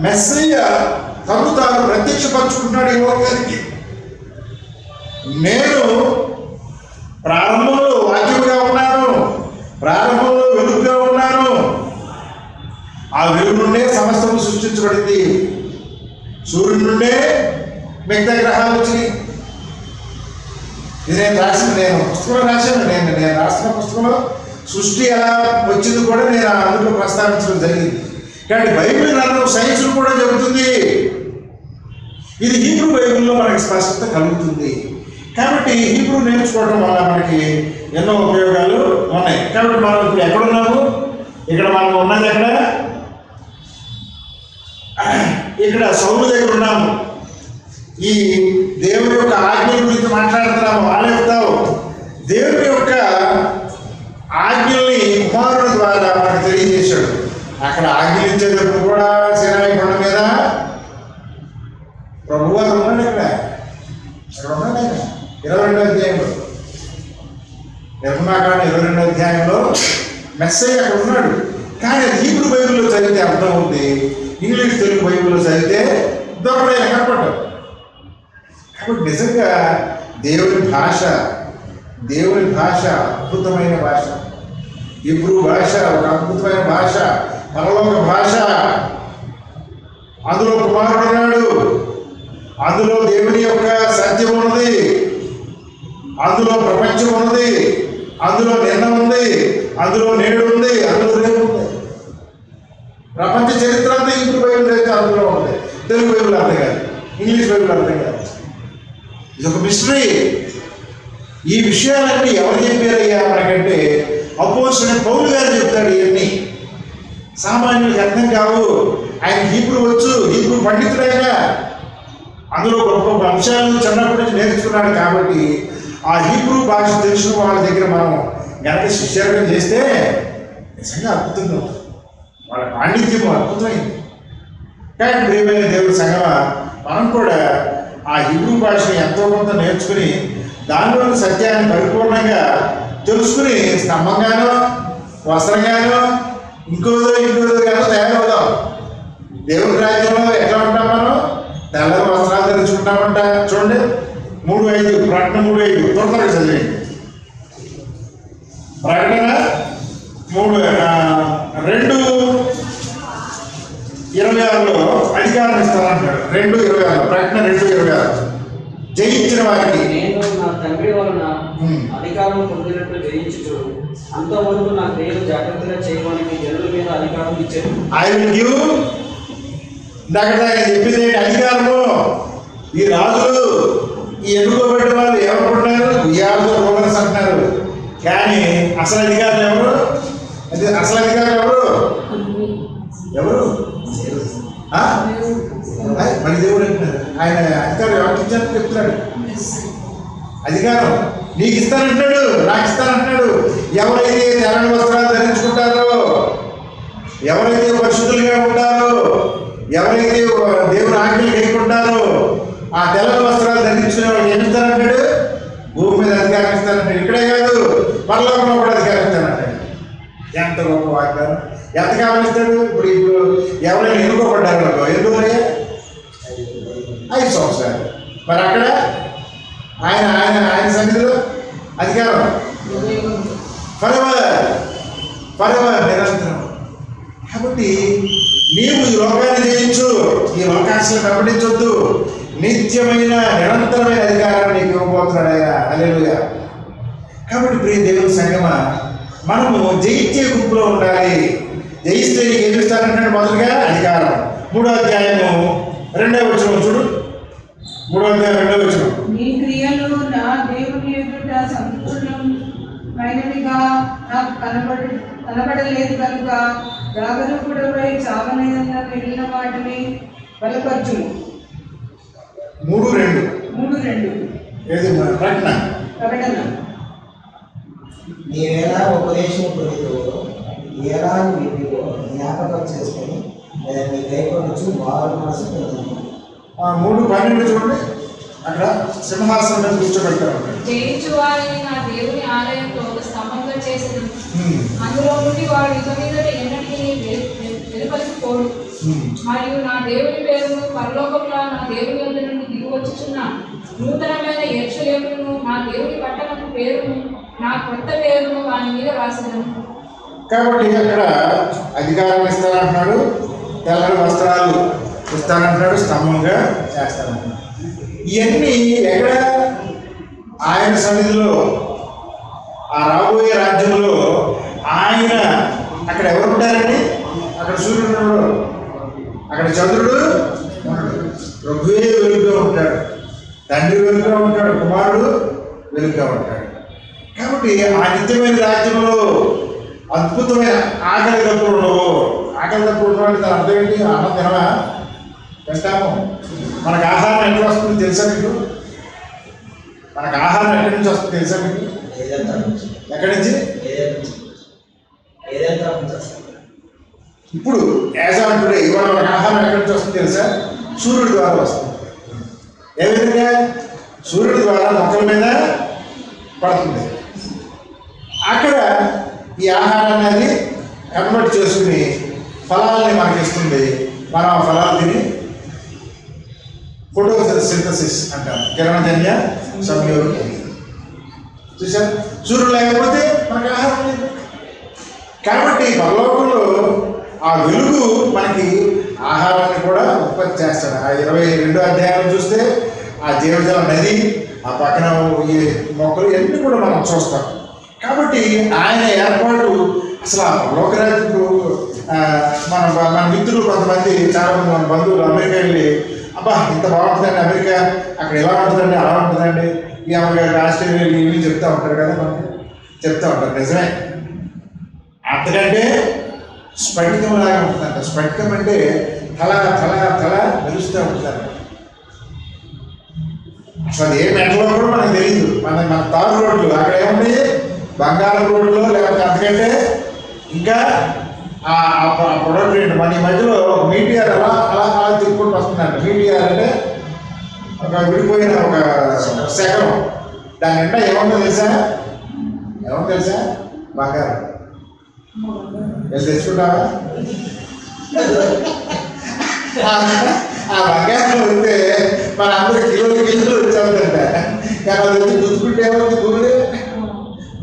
మెస్సయ్య తను తాను ప్రత్యక్షపరుచుకుంటున్నాడు ఈ లోకానికి. నేను ప్రారంభంలో వాక్యముగా ఉన్నాను, ప్రారంభంలో వెలుగుగా ఉన్నాను. ఆ వెలుగు నుండే సమస్తము సృష్టించబడింది. సూర్యుడి నుండే మిగతా గ్రహాలు వచ్చినాయి. ఇది నేను పుస్తకంలో రాశాను. నేను రాసిన పుస్తకంలో సృష్టి ఎలా వచ్చింది కూడా నేను అందులో ప్రస్తావించడం జరిగింది. కాబట్టి బైబిల్ గ్రంథం సైన్స్ కూడా చెబుతుంది. ఇది హీబ్రూ బైబిల్లో మనకి స్పష్టత కలుగుతుంది. కాబట్టి హీబ్రూ నేర్చుకోవడం వల్ల మనకి ఎన్నో ఉపయోగాలు ఉన్నాయి. కాబట్టి మనం ఇప్పుడు ఎక్కడున్నాము? ఇక్కడ మనం ఉన్నది ఇక్కడ సౌలు దగ్గర ఉన్నాము. ఈ దేవుని యొక్క ఆజ్ఞల గురించి మాట్లాడుతున్నాము. ఆలెత్తావు దేవుని యొక్క ఆజ్ఞల్ని కుమారుడు ద్వారా మనకు తెలియజేశాడు. అక్కడ ఆజ్ఞలు ఇచ్చేటప్పుడు కూడా సినాయి కొండ మీద ప్రభువు వారు ఉన్నాడు. ఇక్కడ ఉన్నాడు ఆయన 22వ అధ్యాయంలో, నిర్మాకాండ 22వ అధ్యాయంలో మెస్సయ్య అక్కడ ఉన్నాడు. కానీ అది హీబ్రూ బైబిల్లో చదివితే అర్థం ఉంది, ఇంగ్లీష్ తెలుగు బైబిల్లో చదివితే దొరకడైన కనపడ్డాడు. కాబట్టి నిజంగా దేవుని భాష అద్భుతమైన భాష. హీబ్రూ భాష ఒక అద్భుతమైన భాష, పరలోక భాష. అందులో కుమారుడు ఉన్నాడు, అందులో దేవుని యొక్క సత్యం ఉన్నది, అందులో ప్రపంచం ఉన్నది, అందులో నిన్న ఉంది, అందులో నేడు ఉంది, అందులో రేపు ఉంది. ప్రపంచ చరిత్ర అంతా హీబ్రూ బైబిల్ అయితే అందులో ఉంది. తెలుగు బైబిల్ అర్థం కాదు, ఇంగ్లీష్ బైబిల్ అర్థం కాదు. ఇది ఒక మిస్టరీ. ఈ విషయాలన్నీ ఎవరు చెప్పారయ్యా మనకంటే అపోస్తలుడైన పౌలు గారు చెప్తాడు. ఇవన్నీ సామాన్యులకు అర్థం కావు. ఆయన హీబ్రూ వచ్చు, హీబ్రూ పండితుడైనా అందులో గొప్ప గొప్ప అంశాలను చిన్నప్పటి నుంచి నేర్చుకున్నాడు. కాబట్టి ఆ హీబ్రూ భాష తెలిసిన వాళ్ళ దగ్గర మనం గనక శిష్యర్గం చేస్తే నిజంగా అద్భుతంగా ఉంటుంది. వాళ్ళ పాండిత్యం అద్భుతమైంది. కానీ ప్రియమైన దేవుడి సంగమా, మనం కూడా ఆ హీబ్రూ భాషని ఎంతో కొంత నేర్చుకుని దానిలోని సత్యాన్ని పరిపూర్ణంగా తెలుసుకుని స్తంభంగానో వస్త్రంగానో ఇంకోదో గానో తయారవుదాం. దేవుడి రాజ్యంలో ఎట్లా ఉంటాం? మనం తెల్లని వస్త్రాలు ధరించుకుంటామంట. చూడండి 3:5 ప్రకటన 3:5 త్వరగా చదివేయండి. ప్రకటన 2:26లో అధికారం ఇస్తానంటాడు. 2:26 ప్రకటన 2:26 జయించిన వారికి నేను నా తండ్రి వలన అధికారం పొందినట్లు జయించుచు అంతవరకు నా క్రియలు జాగ్రత్తగా చేయడానికి జనుల మీద అధికారం ఇచ్చాను. ఐ విల్ గివ్ దగ్గర చెప్పింది అధికారము. ఈ రాజులు, ఈ ఎన్నుకోబడిన వాళ్ళు ఏమనుకుంటున్నారు? వీఆర్తో రూలర్స్ అంటున్నారు. కానీ అసలు అధికారులు ఎవరు? అసలు అధికారులు ఎవరు? మన దేవుడు అంటున్నారు. ఆయన అధికారం ఎవరికి ఇచ్చారని చెప్తున్నాడు. అధికారం నీకు ఇస్తానంటున్నాడు, నాకు ఇస్తానంటున్నాడు. ఎవరైతే తెల్లని వస్త్రాలు ధరించుకుంటారో, ఎవరైతే పరిశుద్ధులుగా ఉంటారో, ఎవరైతే దేవుని ఆజ్ఞలు కైకుంటారో ఆ తెల్లని వస్త్రాలు ధరించుకునే వాళ్ళు ఏమి ఇస్తానంటాడు? భూమి మీద అధికారం ఇస్తానంటాడు. ఇక్కడే కాదు, పరలోకంలో కూడా అధికారం ఇస్తానంటాడు. ఎంత గొప్ప వాగ్దానం! ఎంతకాలం ఇస్తాడు? ఇప్పుడు ఎవరైనా ఎన్నుకోబడ్డారు అనుకో, ఎందుకయ్యా 5 సంవత్సరాలు. మరి అక్కడ ఆయన సన్నిధిలో అధికారం ఫరెవర్ నిరంతరం. కాబట్టి నీవు ఈ లోకాన్ని జయించు, ఈ లోకాశలను వెంబడించొద్దు. నిత్యమైన నిరంతరమైన అధికారాన్ని నీకు ఇవ్వబోతున్నాడయ్యా. హల్లెలూయా. కాబట్టి ప్రియ దేవుని సంగమా, మనము జయించే గుంపులో ఉండాలి. జయిస్తే నీకు ఏమి ఇస్తానంటే మొదలుగా అధికారం. 3వ అధ్యాయము 2వ వచనం చూడు. 3వ అధ్యాయం 2వ వచనం. నీ క్రియలు నా దేవుని ఎదుట సంపూర్ణమైనవిగా నాకు కనబడలేదు కనుక జాగరూకుడపై చావనైన వెళ్ళిన వాటిని బలపరచుము. 3:2 ఏది ప్రకటన. నీవేలా ఉపదేశం పొందితో ఎలా విధిలో జ్ఞాపకం చేసుకొని నీ కైకొనొచ్చు వారు మనసు పొందుతుంది. 3:12 చూడండి. అక్కడ సింహాసనం మీద కూర్చోబెడతారు. జయించు వారిని నా దేవుని ఆలయంలో ఒక స్తంభంగా చేసిన అందులో నుండి వాడు ఇక మీద ఎన్నటికీ వెలుపలిపోడు. మరియు నా దేవుని పేరును పరలోకంలో నా దేవుని వద్ద నుండి దిగివచ్చుచున్న నూతనమైన యెరూషలేమును నా దేవుని పట్టణపు పేరును నా కొత్త పేరును వాని మీద రాసిదను. కాబట్టి అక్కడ అధికారం ఇస్తానంటున్నాడు, తెల్లని వస్త్రాలు ఇస్తానంటున్నాడు, స్తంభంగా చేస్తానంటున్నాడు. ఇవన్నీ ఎక్కడ ఆయన సన్నిధిలో ఆ రాబోయే రాజ్యంలో ఆయన అక్కడ ఎవరు ఉంటారండి? అక్కడ సూర్యుడు ఉన్నాడు, అక్కడ చంద్రుడు ఉన్నాడు, ప్రభువే వెలుగుగా ఉంటాడు, తండ్రి వెలుగుగా ఉంటాడు, కుమారుడు వెలుగుగా ఉంటాడు. కాబట్టి ఆ నిత్యమైన రాజ్యంలో అద్భుతమైన ఆకలి దప్పులు ఉండవు. ఆకలి దప్పులు ఉండడం దాని అర్థం ఏంటి? అన్నం తినవా? తింటాము. మనకు ఆహారం ఎక్కడ వస్తుంది తెలుసా మీకు? మనకు ఆహారం ఎక్కడి నుంచి వస్తుంది తెలుసా మీకు? ఎక్కడి నుంచి? ఇప్పుడు యాజ్ ఆన్ టుడే ఇవాళ మనకు ఆహారం ఎక్కడి నుంచి వస్తుంది తెలుసా? సూర్యుడి ద్వారా వస్తుంది. ఏ విధంగా? సూర్యుడి ద్వారా మొక్కల మీద పడుతుంది. అక్కడ ఈ ఆహారాన్ని అది కన్వర్ట్ చేసుకుని ఫలాలని మనకి ఇస్తుంది. మనం ఆ ఫలాలు తిని ఫోటోసింథసిస్ అంటాం, కిరణజన్య సంయోగం. చూసారు? సూర్యుడు లేకపోతే మనకి ఆహారం లేదు. కాబట్టి పరలోకంలో ఆ వెలుగు మనకి ఆహారాన్ని కూడా ఉత్పత్తి చేస్తాడు. ఆ 22వ అధ్యాయం చూస్తే ఆ జీవజల నది, ఆ పక్కన ఈ మొక్కలు ఇవన్నీ కూడా మనం చూస్తాం. కాబట్టి ఆయన ఏర్పాటు అసలు ఆ పరలోకరాజు మన మిత్రులు కొంతమంది, చాలామంది మన బంధువులు అమెరికా వెళ్ళి, అబ్బా ఇంత బాగుంటుందండి అమెరికా, అక్కడ ఎలా ఉంటుందండి, అలా ఉంటుందండి, ఈ అమ్మగారు ఆస్ట్రేలియా ఇవి చెప్తూ ఉంటారు కదా, మనకి చెప్తూ ఉంటారు. నిజమే. అంతకంటే స్ఫటికం లాగా ఉంటుందంట. స్ఫటికం అంటే తల తల తల మెరుస్తూ ఉంటుందంట. అసలు ఏ మెటలో కూడా మనకు తెలియదు. మన తారు రోడ్లు అక్కడ ఏముంది? బంగారం రోడ్లు, లేకపోతే అంతకంటే ఇంకా ఆ ప్రొడక్ట్ ఏంటి? మన ఈ మధ్యలో ఒక మీడియార్ అలా అలా అలా తిరుగుకుంటూ వస్తుందంట. మీడియార్ అంటే ఒక విడిపోయిన ఒక శకలం. దాని నిండా ఏముందో తెలుసా? ఏమో తెలుసా? బంగారం. వెళ్ళి తెచ్చుకుంటావా? ఆ బంగారం వస్తే మన అందరూ కిలోలు వచ్చేదంట. కానీ అది వచ్చి గుర్తుకుంటే ఏమవుతుంది?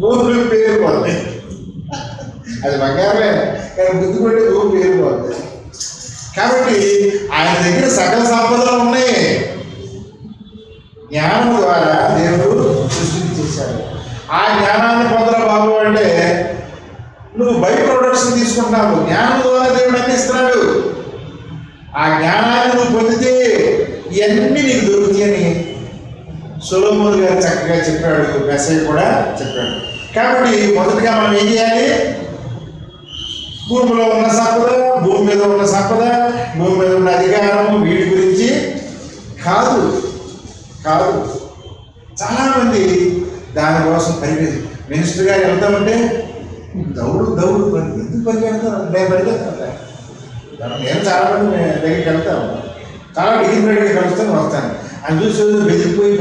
భూములు పేరుపోతుంది. అది బంగారమే, కానీ గుర్తుకుంటే భూమి పేరుపోతుంది. కాబట్టి ఆయన దగ్గర సకల సంపదలు ఉన్నాయి. జ్ఞానం ద్వారా దేవుడు సృష్టిని చేశాడు. ఆ జ్ఞానాన్ని పొందరా బాబు అంటే నువ్వు బై ప్రొడక్ట్స్ తీసుకుంటున్నావు. జ్ఞానం ద్వారా దేవుడు అందిస్తున్నాడు. ఆ జ్ఞానాన్ని నువ్వు పొందితే ఇవన్నీ నీకు దొరుకుతాయని సొలొమోను గారు చక్కగా చెప్పాడు. మెసేజ్ కూడా చెప్పాడు. కాబట్టి మొదటిగా మనం ఏం చేయాలి? భూమిలో ఉన్న సంపద, భూమి మీద ఉన్న సంపద, భూమి మీద ఉన్న అధికారం, వీటి గురించి కాదు కాదు. చాలామంది దానికోసం మినిస్టర్ గారు వెళ్తామంటే దౌడు ఎందుకు పరిగెడతాను? నేను పరిగెడతాను. నేను చాలామంది దగ్గరికి వెళ్తాను, చాలా డిగ్రీ కలుస్తాను, వస్తాను. అని చూసి బెదిరిపోయి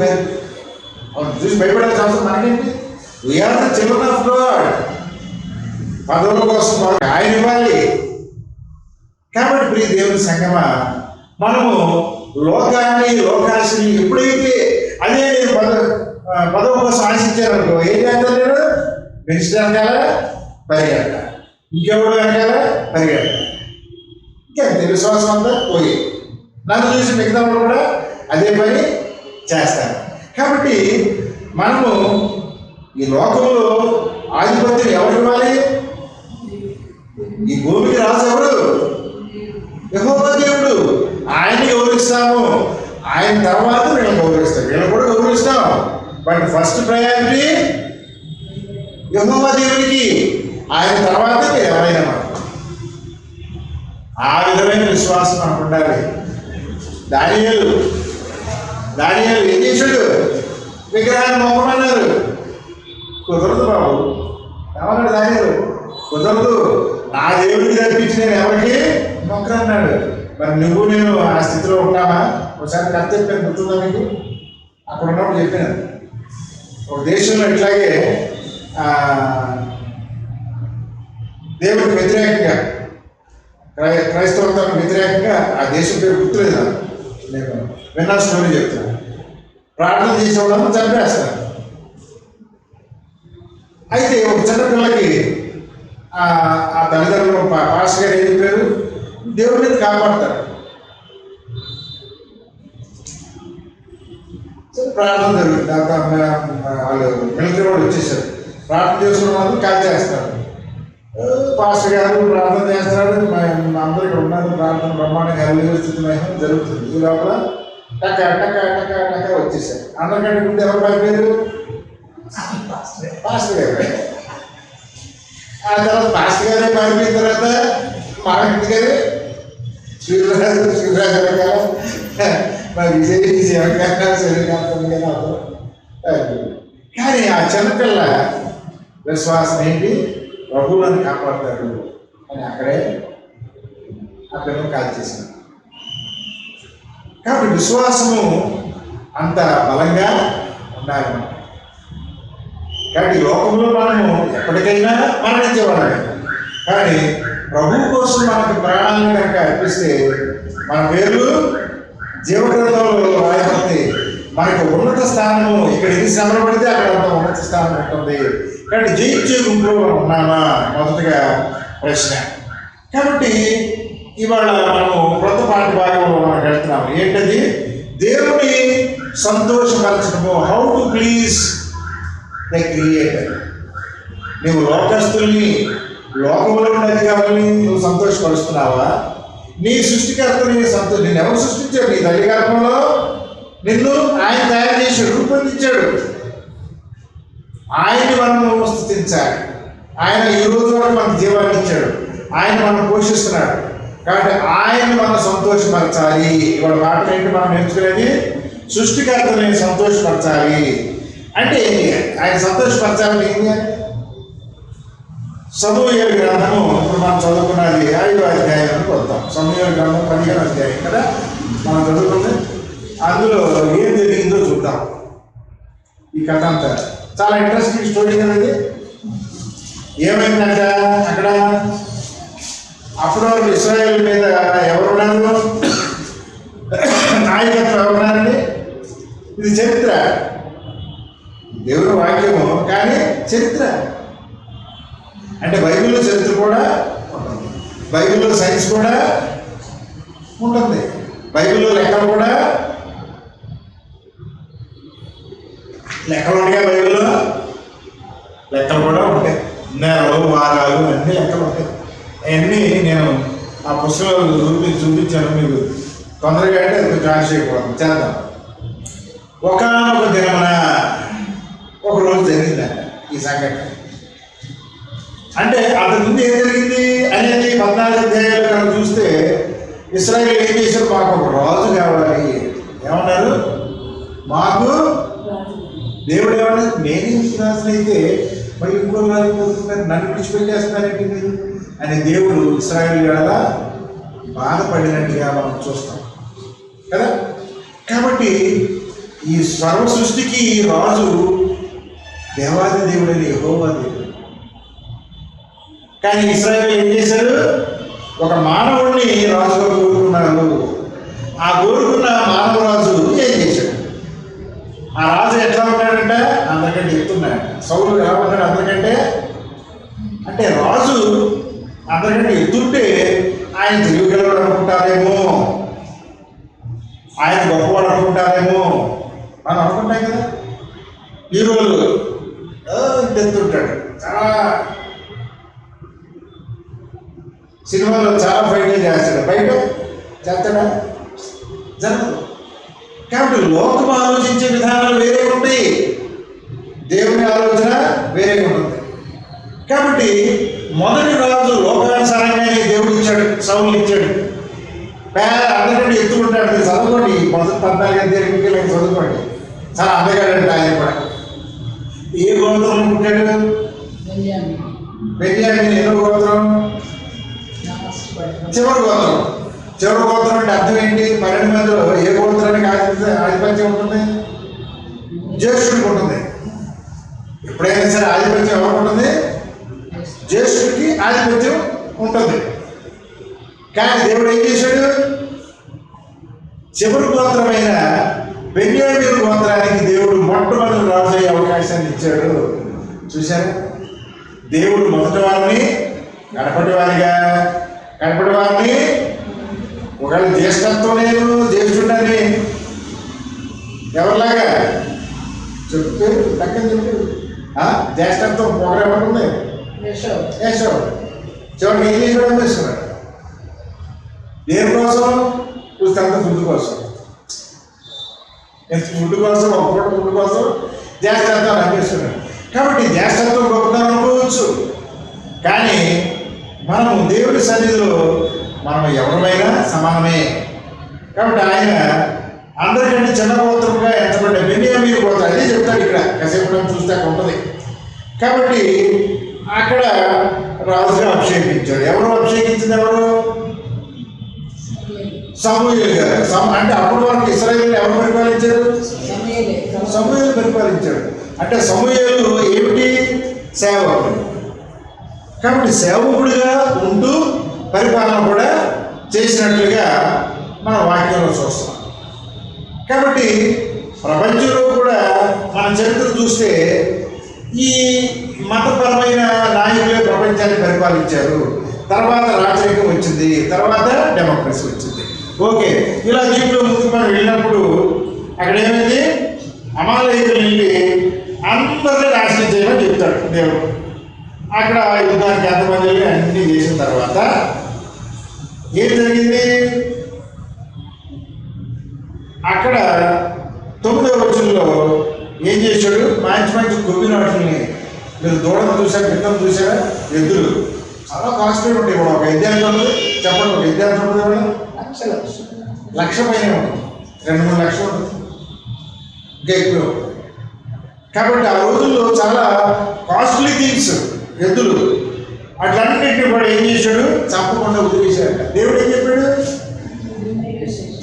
చూసి భయపడాల్సిన అవసరం మనకేంటి? We are the children of God. పదవుల కోసం ఆయన ఇవ్వాలి. కాబట్టి ప్రియ దేవుని సంగమా, మనము లోకాన్ని, లోకాశని ఎప్పుడైతే అదే నేను పదవి కోసం ఆశించారనుకో, ఏం చేస్తాను? నేను మినిస్టర్ వెనకాల పరిగెడతా, ఇంకెవడు వెనకాల పరిగెడతా, ఇంకెంత విశ్వాసం అంతా పోయి నన్ను చూసి మిగతా వాళ్ళు కూడా అదే పని చేస్తాను. కాబట్టి మనము ఈ లోకంలో ఆధిపత్యం ఎవరు ఇవ్వాలి? ఈ భూమికి రాజు ఎవరు? యెహోవా దేవుడు. ఆయన్ని గౌరవిస్తాము. ఆయన తర్వాత వీళ్ళని గౌరవిస్తాం, వీళ్ళని కూడా గౌరవిస్తాం. బట్ ఫస్ట్ ప్రయారిటీ యెహోవా దేవునికి. ఆయన తర్వాత ఎవరైనా మనం. ఆ విధమైన విశ్వాసం మనకు ఉండాలి. దానియేలు ఏం చేశాడు? విగ్రహాన్ని మొక్కమన్నారు. కుదరదు బాబు. ఏమన్నాడు దానియేలు? కుదరదు, నా దేవుడికి తప్పించి నేను ఎవరికి మొక్కరన్నాడు. మరి నువ్వు నేను ఆ స్థితిలో ఉంటామా? ఒకసారి కథ చెప్పాను, గుర్తుందా మీకు? అక్కడ ఉన్నప్పుడు చెప్పాను. ఒక దేశంలో ఇట్లాగే దేవుడికి వ్యతిరేకంగా, క్రైస్తవత్వానికి వ్యతిరేకంగా, ఆ దేశం పేరు గుర్తులేదు నాకు, నేను విన్నా స్టోరీ చెప్తాను. ప్రార్థన చేసేవాళ్ళని చంపేస్తాను. అయితే ఒక చిన్నపిల్లకి ఆ తల్లిదండ్రులు పాస్టర్ గారు ఏం చెప్పారు? దేవుడిని కాపాడతారు. సరే ప్రార్థన జరుగుతుంది. వాళ్ళు మిలిటరీ వాళ్ళు వచ్చేసారు. ప్రార్థన చేసుకున్న వాళ్ళు కాల్ చేస్తారు. పాస్టర్ గారు ప్రార్థన చేస్తారు. అందరూ ఇక్కడ ఉన్నారు. ప్రార్థన బ్రహ్మాండంగా స్థితి మహిమ జరుగుతుంది. ఈ లోపల టక టక టక టక వచ్చేసారు. అందరికంటే ముందు ఎవరు పడిపోయారు? పాస్టర్ గారు. ఆ తర్వాత పాస్టర్ గారే పారిపోయిన తర్వాత మహారాజు గారు శ్రీరాజు గారు మా విజయ్ సూర్యకాంతం గారు. కానీ ఆ చిన్నపిల్ల విశ్వాసం ఏంటి? ప్రభువులను కాపాడతాడు అని అక్కడే ఆ పిల్లలు కాల్ చేశారు. కాబట్టి విశ్వాసము అంత బలంగా ఉండాలన్నమాట. కాబట్టి లోకంలో మనము ఎప్పటికైనా మరణించేవాళ్ళమే. కానీ ప్రభు కోసం మనకు ప్రాణాలను కనుక అర్పిస్తే మన పేర్లు జీవగ్రంథంలో రాయబడితే మనకు ఉన్నత స్థానము ఇక్కడ ఎన్ని శ్రమలు పడితే అక్కడ అంత ఉన్నత స్థానం ఉంటుంది. కాబట్టి జయించే గుంపులో ఉన్నామా మొదటగా ప్రశ్న. కాబట్టి ఇవాళ మనము క్రొత్త పాఠ భాగంలో మనం వెళ్తున్నాము. ఏంటది? దేవుని సంతోషపరచడము. How to please the creator. నువ్వు లోకస్తుల్ని, లోకంలో ఉన్న అధికారులని నువ్వు సంతోషపరుస్తున్నావా? నీ సృష్టికర్తని నిన్ను ఎవరు సృష్టించాడు? నీ తల్లి గర్భంలో నిన్ను ఆయన తయారు చేశాడు, రూపొందించాడు. ఆయన్ని మనము స్తుతించాలి. ఆయన ఈ రోజు వరకు మనకు జీవాన్ని ఇచ్చాడు. ఆయన మనం పోషిస్తున్నాడు. కాబట్టి ఆయన్ని మనం సంతోషపరచాలి. ఇవాళ మాట ఏంటి మనం నేర్చుకునేది? సృష్టికర్తని సంతోషపరచాలి. అంటే ఆయన సంతోషపరచాలని ఏం చేయాలి? సమూయేలు గ్రంథము ఇప్పుడు మనం చదువుకున్నది 5వ అధ్యాయానికి వద్దాం. సమూయేలు గ్రంథం 15వ అధ్యాయం కదా మనం చదువుకుంది. అందులో ఏం జరిగిందో చూద్దాం. ఈ కథ అంతా చాలా ఇంట్రెస్టింగ్ స్టోరీ కదా ఇది. ఏమైందంట అక్కడ? అప్పుడు వరకు ఇశ్రాయేలు మీద ఎవరున్నారు? నాయకత్వం ఎవరున్నారండి? ఇది చరిత్ర, దేవుని వాక్యము, కానీ చరిత్ర. అంటే బైబిల్లో చరిత్ర కూడా ఉంటుంది, బైబిల్లో సైన్స్ కూడా ఉంటుంది, బైబిల్లో లెక్కలు కూడా ఉంటాయి. బైబిల్లో లెక్కలు కూడా ఉంటాయి. నెలలు, వారాలు అన్నీ లెక్కలు ఉంటాయి. అవన్నీ నేను ఆ పుస్తకాలు చూపించాను మీకు. తొందరగా అంటే అది కొంచెం ఆశ్చర్యపోవడం చేద్దాం. ఒకనొక దినమున ఒక రోజు జరిగిందంట ఈ సంఘటన. అంటే అంతకుముందు ఏం జరిగింది అనేది 14 అధ్యాయాలు కనుక చూస్తే ఇశ్రాయేలు ఏం చేశారు? మాకు ఒక రాజు కావాలి. ఏమన్నారు? మాకు దేవుడు ఏమన్నా? నేనే విశ్వాసం అయితే మరి ఇంకో రాజు పోతున్నారు, నన్ను విడిచిపెట్టేస్తున్నారంటే అని దేవుడు ఇశ్రాయేలు గల బాధపడినట్టుగా మనం చూస్తాం కదా. కాబట్టి ఈ సర్వ సృష్టికి రాజు దేవాది దేవుడని యెహోవా దేవుడు. కానీ ఇశ్రాయేలు ఏం చేశారు? ఒక మానవుడిని రాజుగా కోరుకున్నారు. ఆ కోరుకున్న మానవ రాజు ఏం చేశాడు? ఆ రాజు ఎట్లా ఉన్నాడంటే అందరికంటే ఎత్తున్నాడు. సౌలు ఎలా ఉన్నాడు అందరికంటే? అంటే రాజు అందరికంటే ఎత్తుంటే ఆయన తెలివిగలవాడు అనుకుంటారేమో, ఆయన గొప్పవాడు అనుకుంటారేమో మనం అనుకుంటాం కదా. హీరోలు ఎత్తుంటాడు, చాలా సినిమాలో చాలా ఫైట్లు చేస్తాడు, బయట చేస్తాడా? జరగదు. కాబట్టి లోకం ఆలోచించే విధానాలు వేరే ఉంటాయి, దేవుని ఆలోచన వేరే ఉంటుంది. కాబట్టి మొదటి రాజు లోకానుసారంగానే దేవుడు ఇచ్చాడు, సౌలు ఇచ్చాడు. అందరికంటే ఎత్తుకుంటాడు. మీరు చదువుకోండి, మొదటి 14 అధ్యాయం చదువుకోండి. చాలా అందగాడంటే ఆయన కూడా. ఏ గోత్రం పుట్టాడు? బెన్యామీను. ఎన్నో గోత్రం? చివరి గోత్రం. చివరి గోత్రం అంటే అర్థం ఏంటి? 12 మందిలో ఏ గోత్రానికి ఆధిపత్యం ఉంటుంది? జ్యేష్ఠుడికి ఉంటుంది. ఎప్పుడైనా సరే ఆధిపత్యం ఎవరికి ఉంటుంది? జ్యేష్ఠుడికి ఆధిపత్యం ఉంటుంది. కానీ దేవుడు ఏం చేశాడు? చివరి గోత్రమైన బెన్యామీను గోత్రానికి దేవుడు మొట్టమొదటి రాజు అయ్యే అవకాశాన్ని ఇచ్చాడు. చూశారు? దేవుడు మొదటి వారిని కడపటి వారిని ఒకవేళ జ్యేష్ఠత్వం లేదు, జ్యేష్ఠుడని ఎవరిలాగా చెప్తే పక్కన చెప్పు. జ్యేష్ఠత్వం పొగరేమంటుంది యశోద. చివరికి ఏం చేసాడు చేస్తున్నాడు దేని కోసం పుస్తకంత ఫుడ్ కోసం, ఫుడ్ కోసం ఒక పూట ఫుడ్ కోసం జ్యేష్ఠత్వం అనిపిస్తున్నాడు. కాబట్టి జ్యేష్ఠత్వం గొప్పతనం అనుకోవచ్చు, కానీ మనము దేవుడి సన్నిధిలో మనం ఎవరిమైనా సమానమే. కాబట్టి ఆయన అందరికంటే చిన్న గోత్రముగా ఎంచబడ్డ బెన్యామీను గోత్రం అదే చెప్తాడు ఇక్కడ. కాసేపు మనం చూస్తే అక్కడ ఉంటుంది. కాబట్టి అక్కడ రాజుగా అభిషేకించాడు. ఎవరు అభిషేకించింది? ఎవరు? సమూయేలు గారు. అంటే అప్పటి వరకు ఇశ్రాయేలు ఎవరు పరిపాలించారు? సమూయేలు పరిపాలించాడు. అంటే సమూయేలు ఏమిటి? సేవకుడు. కాబట్టి సేవకుడిగా ఉంటూ పరిపాలన కూడా చేసినట్లుగా మన వాక్యంలో చూస్తాం. కాబట్టి ప్రపంచంలో కూడా మన చరిత్ర చూస్తే ఈ మతపరమైన నాయకులే ప్రపంచాన్ని పరిపాలించారు. తర్వాత రాజరికం వచ్చింది, తర్వాత డెమోక్రసీ వచ్చింది. ఓకే, ఇలా దీంట్లో ముందుకు మనం వెళ్ళినప్పుడు అక్కడ ఏమైంది? అమాలేకులు వెళ్ళి అందరినీ నాశనం చేయమని చెప్తాడు దేవుడు. అక్కడ యుద్ధానికి ఎంతమంది వెళ్ళి అన్నీ చేసిన తర్వాత ఏం జరిగింది? అక్కడ 9వ వచనంలో ఏం చేశాడు? మంచి మంచి కొబ్బరి వాటిని, మీరు దూడను చూసారా, కిందను చూసారా? ఎద్దులు చాలా కాస్ట్లీ ఉంటాయి. ఇప్పుడు ఒక ఎద్దు ఎంత ఉంటుంది చెప్పండి? ఒక ఎద్దు ఎంత ఉంటుంది? ఇవాళ లక్ష పైన ఉంటుంది, 2-3 లక్షలు ఉంటుంది, ఇంకా ఎక్కువ. కాబట్టి ఆ రోజుల్లో చాలా కాస్ట్లీ థింగ్స్ ఎద్దులు. అట్లన్నింటినీ కూడా ఏం చేశాడు? చంపకుండా వదిలేశాడు. దేవుడు ఏం చెప్పాడు?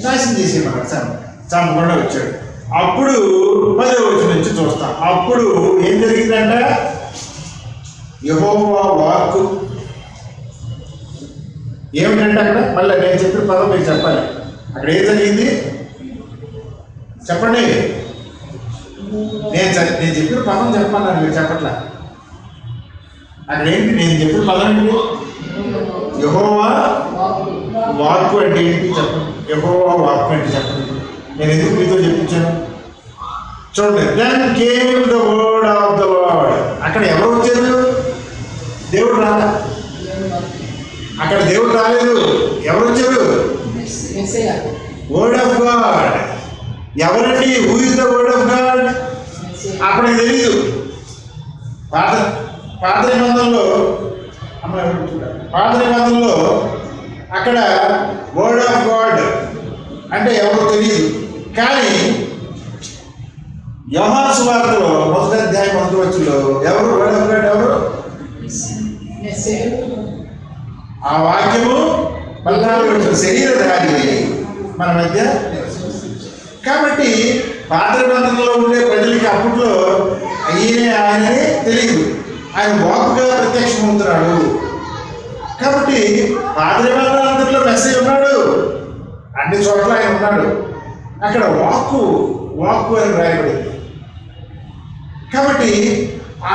నాశనం చేసేయమన్నాడు, చంపకుండా వచ్చాడు. అప్పుడు 10వ వచనం నుంచి చూస్తాం. అప్పుడు ఏం జరిగిందంట? యెహోవా వాక్కు ఏమిటంటే అక్కడ మళ్ళీ నేను చెప్పిన పదం మీరు చెప్పాలి. అక్కడ ఏం జరిగింది చెప్పండి. నేను చెప్పిన పదం చెప్పమన్నాను, మీరు చెప్పట్లా. అక్కడ ఏంటి నేను చెప్పిన పదం ఏంటి? యెహోవా వాక్కు అంటే ఏంటి చెప్పండి. యెహోవా వాక్కు అంటే చెప్పండి. నేను ఎందుకు మీతో చెప్పించాను చూడండి. Then came the word of the Lord. అక్కడ ఎవరు వచ్చారు? దేవుడు రాలా. అక్కడ దేవుడు రాలేదు. ఎవరు వచ్చారు? Word of God. ఎవరండి? Who is the word of God? అప్పటికి తెలియదు. పాత నిబంధనలో అక్కడ వర్డ్ ఆఫ్ గాడ్ అంటే ఎవరో తెలియదు. కానీ యోహాను సువార్తలో 1వ అధ్యాయం 1వ వచనంలో ఎవరు వర్డ్ ఆఫ్ గాడ్? ఎవరు? ఆ వాక్యము 14వ వచనం శరీరధారి మన మధ్య. కాబట్టి పాత నిబంధనలో ఉండే ప్రజలకి అప్పట్లో ఆయనని తెలియదు. ఆయన వాక్కుగా ప్రత్యక్షమవుతున్నాడు. కాబట్టి పాత నిబంధనల అంతట్లో మెసేజ్ ఉన్నాడు, అన్ని చోట్ల ఆయన ఉన్నాడు. అక్కడ వాక్కు అని రాయబడింది. కాబట్టి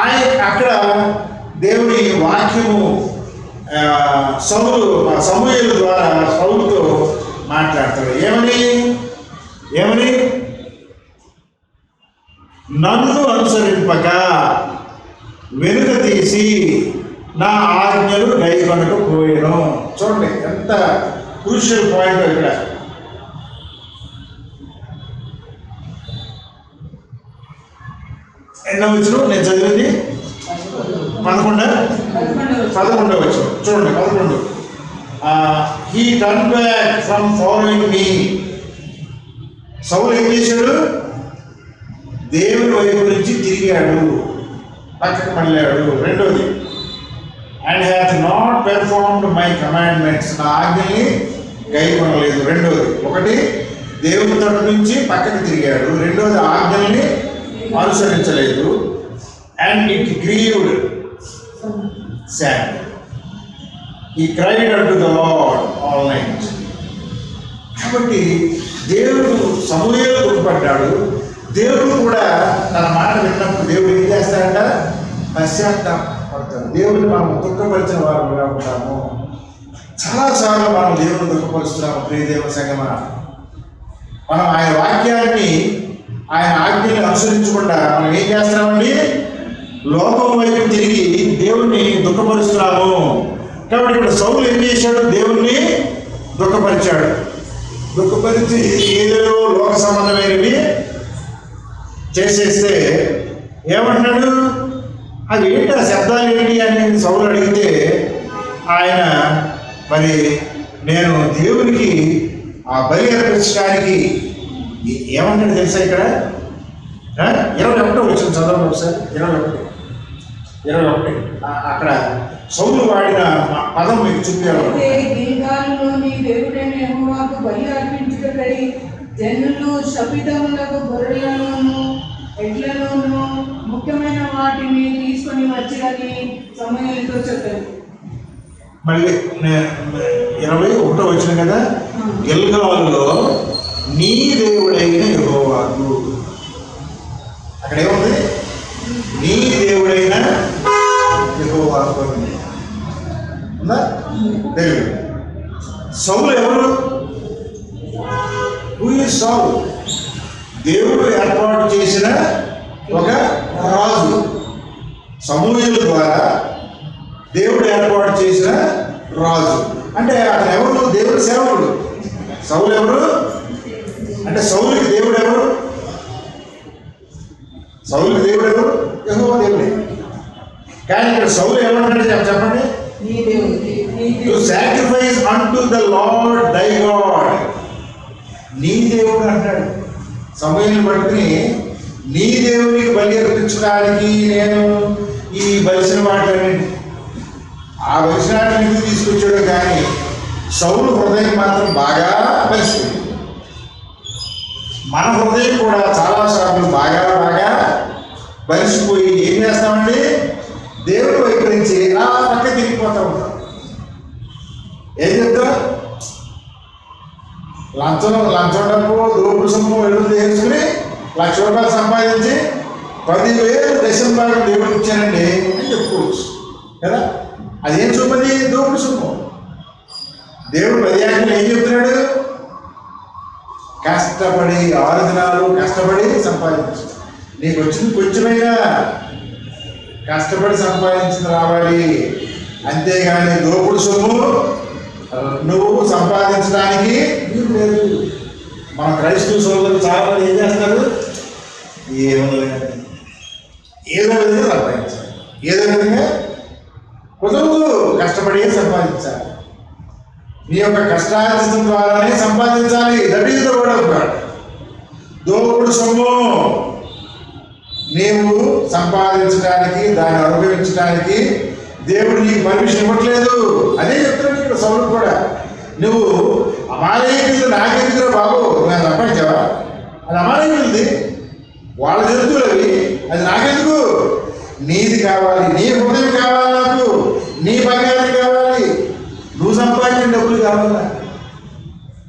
ఆయన అక్కడ దేవుని వాక్యము సమూయేలు ద్వారా సౌలుతో మాట్లాడతాడు. ఏమని? నన్ను అనుసరింపక వెనుక తీసి నా ఆజ్ఞలు గైకొనకపోయాను. చూడండి ఎంత క్రూషియల్ పాయింట్ ఇక్కడ. ఎన్నో వచనం నేను చదివింది? 11వ వచనం చూడండి. 11. He turn back from following me. Saul ఏం చేశాడు? దేవుని వైపు నుంచి తిరిగాడు, పక్కకు మళ్ళాడు. 2వది, and hath not performed my commandments. నా ఆజ్ఞల్ని గైకొనలేదు. 2వది, ఒకటి దేవుని తరపు నుంచి పక్కకు తిరిగాడు, 2వది ఆజ్ఞల్ని అనుసరించలేదు. And it grieved Samuel. He cried unto the Lord all night. కాబట్టి దేవుడు సమూయేలు గుర్తుపడ్డాడు. దేవుడు కూడా తన మాట విన్నప్పుడు దేవుడు ఏం చేస్తాడంట? పశ్చాత్తాపడతాడు. దేవుడిని మనం దుఃఖపరిచిన వారుగా ఉంటాము. చాలాసార్లు మనం దేవుడిని దుఃఖపరుస్తున్నాము. ప్రియ దేవ సంగమా, మనం ఆయన వాక్యాన్ని ఆయన ఆజ్ఞలు అనుసరించకుండా మనం ఏం చేస్తున్నామండి? లోకం వైపు తిరిగి దేవుణ్ణి దుఃఖపరుస్తున్నాము. కాబట్టి ఇక్కడ సౌలు ఏం చేశాడు? దేవుణ్ణి దుఃఖపరిచాడు. దుఃఖపరిచి ఏదో లోక సంబంధమైనవి చేసేస్తే ఏమంటున్నాడు? అవి ఏంటి, ఆ శబ్దాలు ఏంటి అని సౌలు అడిగితే ఆయన మరి నేను దేవునికి ఆ బలి అర్పించడానికి ఏమంటాడు తెలుసా? ఇక్కడ 21 వచ్చిన చదవండి ఒకసారి. 21 అక్కడ సౌలు వాడిన పదం మీకు చూపించాలి. గిల్గాలులోని దేవుడైన యెహోవాకు బలి అర్పించుటకై జనులు శపితములకు గొర్రెలను ఎడ్లను ముఖ్యమైన వాటిని తీసుకొని వచ్చిరని సమూయేలుతో చెప్పారు. మళ్ళీ 21 వచ్చిన కదా, గిల్గాలులో నీ దేవుడైన యెహోవాకు. అక్కడ ఏముంది? నీ దేవుడైన యెహోవాకు ఉందా? దేవుడు. సౌలు ఎవరు? హూ ఈజ్ సౌలు? దేవుడు ఏర్పాటు చేసిన ఒక రాజు. సమూయేలు ద్వారా దేవుడు ఏర్పాటు చేసిన రాజు. అంటే అతను ఎవరు? దేవుడు సేవకుడు. సౌలు ఎవరు అంటే సౌలుకి దేవుడు ఎవరు? సౌలుకి దేవుడు ఎవరు? యెహోవా దేవుడే. కానీ ఇక్కడ సౌలు ఏమంటాడు చెప్పండి? To sacrifice unto the lord దై గాడ్. నీ దేవుడు అంటాడు. సమూయేలుని పట్టుకుని నీ దేవునికి బలి అర్పించడానికి నేను ఈ బలిసిన వాటిని ఆ బలిసినాటిని తీసుకొచ్చాడు. కానీ సౌలు హృదయం మాత్రం బాగా బలిసిపోయింది. మన హృదయం కూడా చాలాసార్లు బాగా బలిసిపోయి ఏం చేస్తామండి? దేవుడి వైపు నుంచి ఆ పక్క తిరిగిపోతూ ఉంటాం. ఏం చెప్తాం? లంచం డబ్బు దోపుడు సొమ్ము ఎడులు తీసుకుని ₹1,00,000 సంపాదించి 10,000 దశమ భాగం దేవుడికి ఇచ్చానండి అని చెప్పుకోవచ్చు కదా. అదేం సొమ్ముది? దోపుడు సొమ్ము. దేవుడు 10 ఆజ్ఞలు ఏం చెప్తున్నాడు? కష్టపడి 6 దినాలు కష్టపడి సంపాదించు. నీకు వచ్చింది కొంచెమైనా కష్టపడి సంపాదించింది రావాలి. అంతేగాని దోపుడు సొమ్ము నువ్వు సంపాదించడానికి నీకు లేదు. మన క్రైస్తవ సోదరులు చాలా మంది ఏం చేస్తారు? ఏదో విధంగా సంపాదించాలి, ఏదో విధంగా కుదరదు. కష్టపడి సంపాదించాలి. నీ యొక్క కష్టార్జితం ద్వారానే సంపాదించాలి. That is the word of God. దోపుడు సొమ్ము నీవు సంపాదించడానికి, దాన్ని అనుభవించడానికి దేవుడు నీకు పర్మిషన్ ఇవ్వట్లేదు. అదే చెప్తున్నాడు ఇక్కడ సౌలు కూడా. నువ్వు అమాలేకులు నాకెందుకురా బాబు, నేను సంపాదించావా? అది అమాలేకులది, వాళ్ళ జంతువులు అవి, అది నాకెందుకు? నీది కావాలి, నీ హృదయం కావాలి, నాకు నీ బంగారం కావాలి, నువ్వు సంపాదించిన డబ్బులు కావాలా?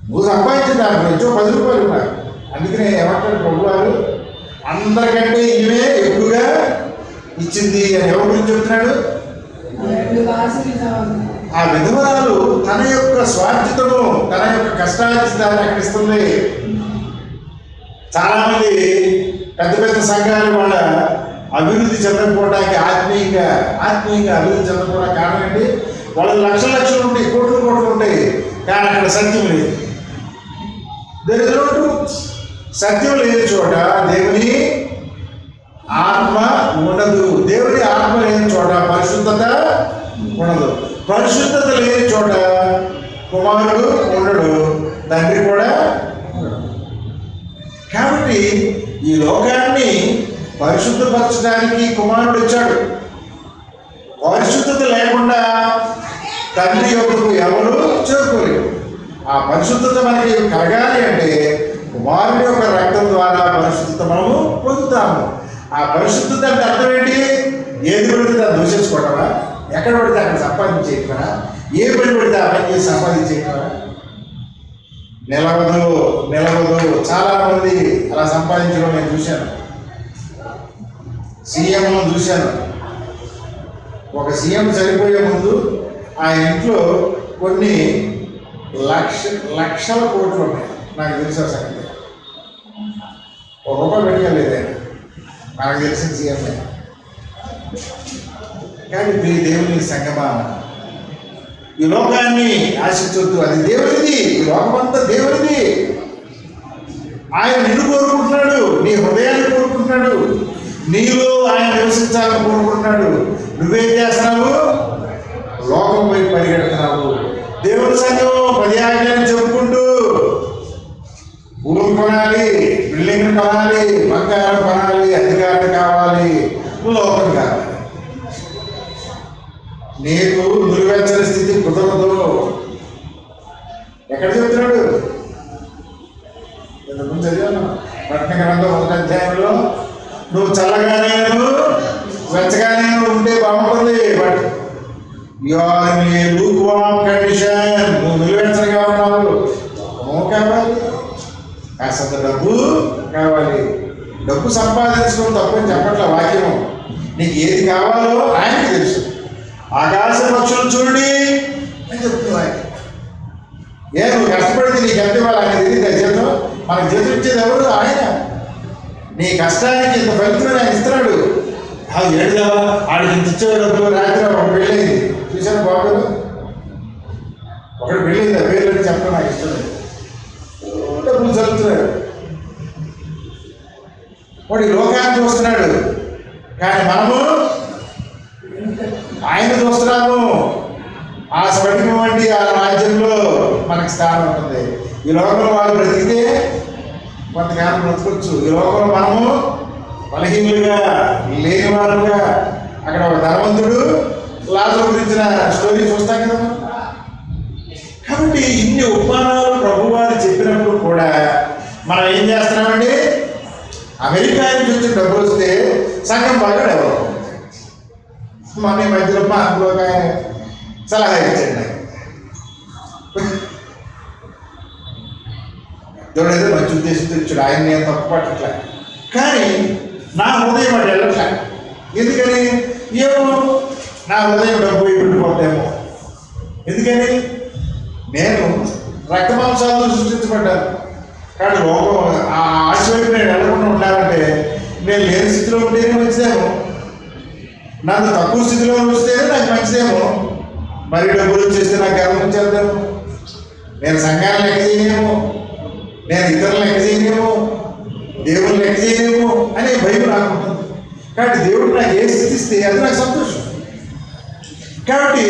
నువ్వు సంపాదించిన దాంట్లో నుంచో ₹10 ఉన్నా. అందుకనే ఏమంటాడు ప్రభు వారు? అందరికంటే ఈమె ఎక్కువగా ఇచ్చింది అని ఎవరి గురించి చెప్తున్నాడు? ఆ విధవరాలు తన యొక్క స్వార్థితము, తన యొక్క కష్టార్జితాన్ని అక్కడ ఇస్తుంది. చాలా మంది పెద్ద సంఘాలు వాళ్ళ అభివృద్ధి చెందకపోవడానికి, ఆత్మీయంగా అభివృద్ధి చెందకపోవడానికి కారణం ఏంటి? వాళ్ళకి లక్షలు ఉంటాయి, కోట్లు ఉంటాయి, కానీ అక్కడ సత్యం లేదు. సత్యం లేని చోట దేవుని ఆత్మ ఉండదు. దేవుని ఆత్మ లేని చోట పరిశుద్ధత ఉండదు. పరిశుద్ధత లేని చోట కుమారుడు ఉండడు, తండ్రి కూడా ఉండడు. కాబట్టి ఈ లోకాన్ని పరిశుద్ధపరచడానికి కుమారుడు వచ్చాడు. పరిశుద్ధత లేకుండా తండ్రి యొక్కకు ఎవరు చేరుకోలేరు. ఆ పరిశుద్ధత మనకి కలగాలి అంటే కుమారుడి యొక్క రక్తం ద్వారా పరిశుద్ధత మనము పొందుతాము. ఆ పరిశుద్ధత అంటే అర్థం ఏంటి? ఏది పడితే దాన్ని దూషించుకోవటమా? ఎక్కడ పడితే అక్కడ సంపాదించేయటమా? ఏ పని పడితే ఆ పని చేసి సంపాదించేయటమా? నిలవదు. చాలా మంది అలా సంపాదించడం నేను చూశాను. సీఎంను చూశాను. ఒక సీఎం చనిపోయే ముందు ఆయన ఇంట్లో కొన్ని లక్షల కోట్లు ఉన్నాయి. నాకు తెలిసిన సంగతి. ఒక రూపాయి పెట్టుకోలేదు ఆయన, నాకు తెలిసిన సీఎంఏ. కానీ మీ దేవుని సంగమా, ఈ లోకాన్ని ఆశించొద్దు, అది దేవునిది, ఈ లోకమంతా దేవునిది. ఆయన నిన్ను కోరుకుంటున్నాడు, నీ హృదయాన్ని కోరుకుంటున్నాడు, నీలో ఆయన నివసించాలని కోరుకుంటున్నాడు. నువ్వేం చేస్తున్నావు? లోకం వైపు పరిగెడుతున్నావు. దేవుని సంఘం 10 ఆజ్ఞలు చెప్పుకుంటూ భూమి కొనాలి, బిల్డింగ్ కొనాలి, బంగారం కొనాలి, అధికారం కావాలి, లోకం కావాలి. నీకు నురువెచ్చని స్థితి కుదరదు. ఎక్కడ చెప్తున్నాడు? ఇంతకుముందు చదివాను పట్టణ గ్రంథం 1వ అధ్యాయంలో, నువ్వు చల్లగానే వెచ్చగానే ఉంటే బాగుంటుంది, but you are in a lukewarm condition. నువ్వు నిలువెచ్చగా ఉన్నావు. కావాలి, కాస్తంత డబ్బు కావాలి. డబ్బు సంపాదించడం తప్పని చెప్పట్ల వాక్యం. నీకు ఏది కావాలో ఆయనకి తెలుసు. ఆకాశ పక్షులు చూడండి అని చెప్తున్నాయి. నువ్వు కష్టపడితే నీకు ఎంత ఇవ్వాలి ఆయన తెలియదు. జీతం మనకు జీతం ఇచ్చేది ఎవరు? ఆయన. నీ కష్టానికి ఇంత ఫలితం ఆయన ఇస్తున్నాడు. ఏడుదా ఆడికి ఇంత ఇచ్చే డబ్బులు. రాత్రి ఒకటి పెళ్ళయింది, చూసాను బాబు, ఒకటి పెళ్ళయింది, ఆ పేర్లు చెప్పడం నాకు ఇష్టం లేదు. డబ్బులు చదువుతున్నాడు వాడు, ఈ లోకాన్ని చూస్తున్నాడు. కానీ మనము ఆయన చూస్తున్నాము. ఆ స్ఫటికం వంటి ఆ రాజ్యంలో మనకి స్థానం ఉంటుంది. ఈ లోకంలో వాళ్ళు బ్రతికితే కొంతకాలం బ్రతకొచ్చు. ఈ లోకంలో మనము బలహీనులుగా, లేని వారుగా. అక్కడ ఒక ధనవంతుడు లాజరు గురించిన స్టోరీ చూస్తాం కదా. కాబట్టి ఇన్ని ఉపమానాలు ప్రభువారు చెప్పినప్పుడు కూడా మనం ఏం చేస్తున్నామండి? అమెరికా నుంచి వచ్చి డబ్బులు వస్తే సంఘం బాగా డెవలప్ అవుతుంది. మన మధ్యలో మా అందులో సలహా ఇచ్చండి, దేవుడు ఏదో మంచి ఉద్దేశంతో ఇచ్చాడు, ఆయన నేను తప్పు పట్టట్లే. కానీ నా హృదయం అటు వెళ్ళట్లే. ఎందుకని? ఏమో నా హృదయం డబ్బు విడిపోతేమో. ఎందుకని? నేను రక్తమాంసాలతో సృష్టించబడ్డాను. కానీ లోకం ఆ ఆశ వైపు నేను వెళ్ళకుండా ఉండాలంటే నేను లేని స్థితిలో ఉంటేనే మంచిదేమో, నన్ను తక్కువ స్థితిలో ఉంచితేనే నాకు మంచిదేమో. మరి డబ్బులు వచ్చేస్తే నాకు గర్వించేద్దాము, నేను సంఘాన్ని లెక్క చేయలేము, నేను ఇతరులు లెక్క చేయలేము, దేవుని లెక్క చేయలేము అనే భయం నాకు ఉంటుంది. కాబట్టి దేవుడు నాకు ఏ స్థితి ఇస్తే అది నాకు సంతోషం. కాబట్టి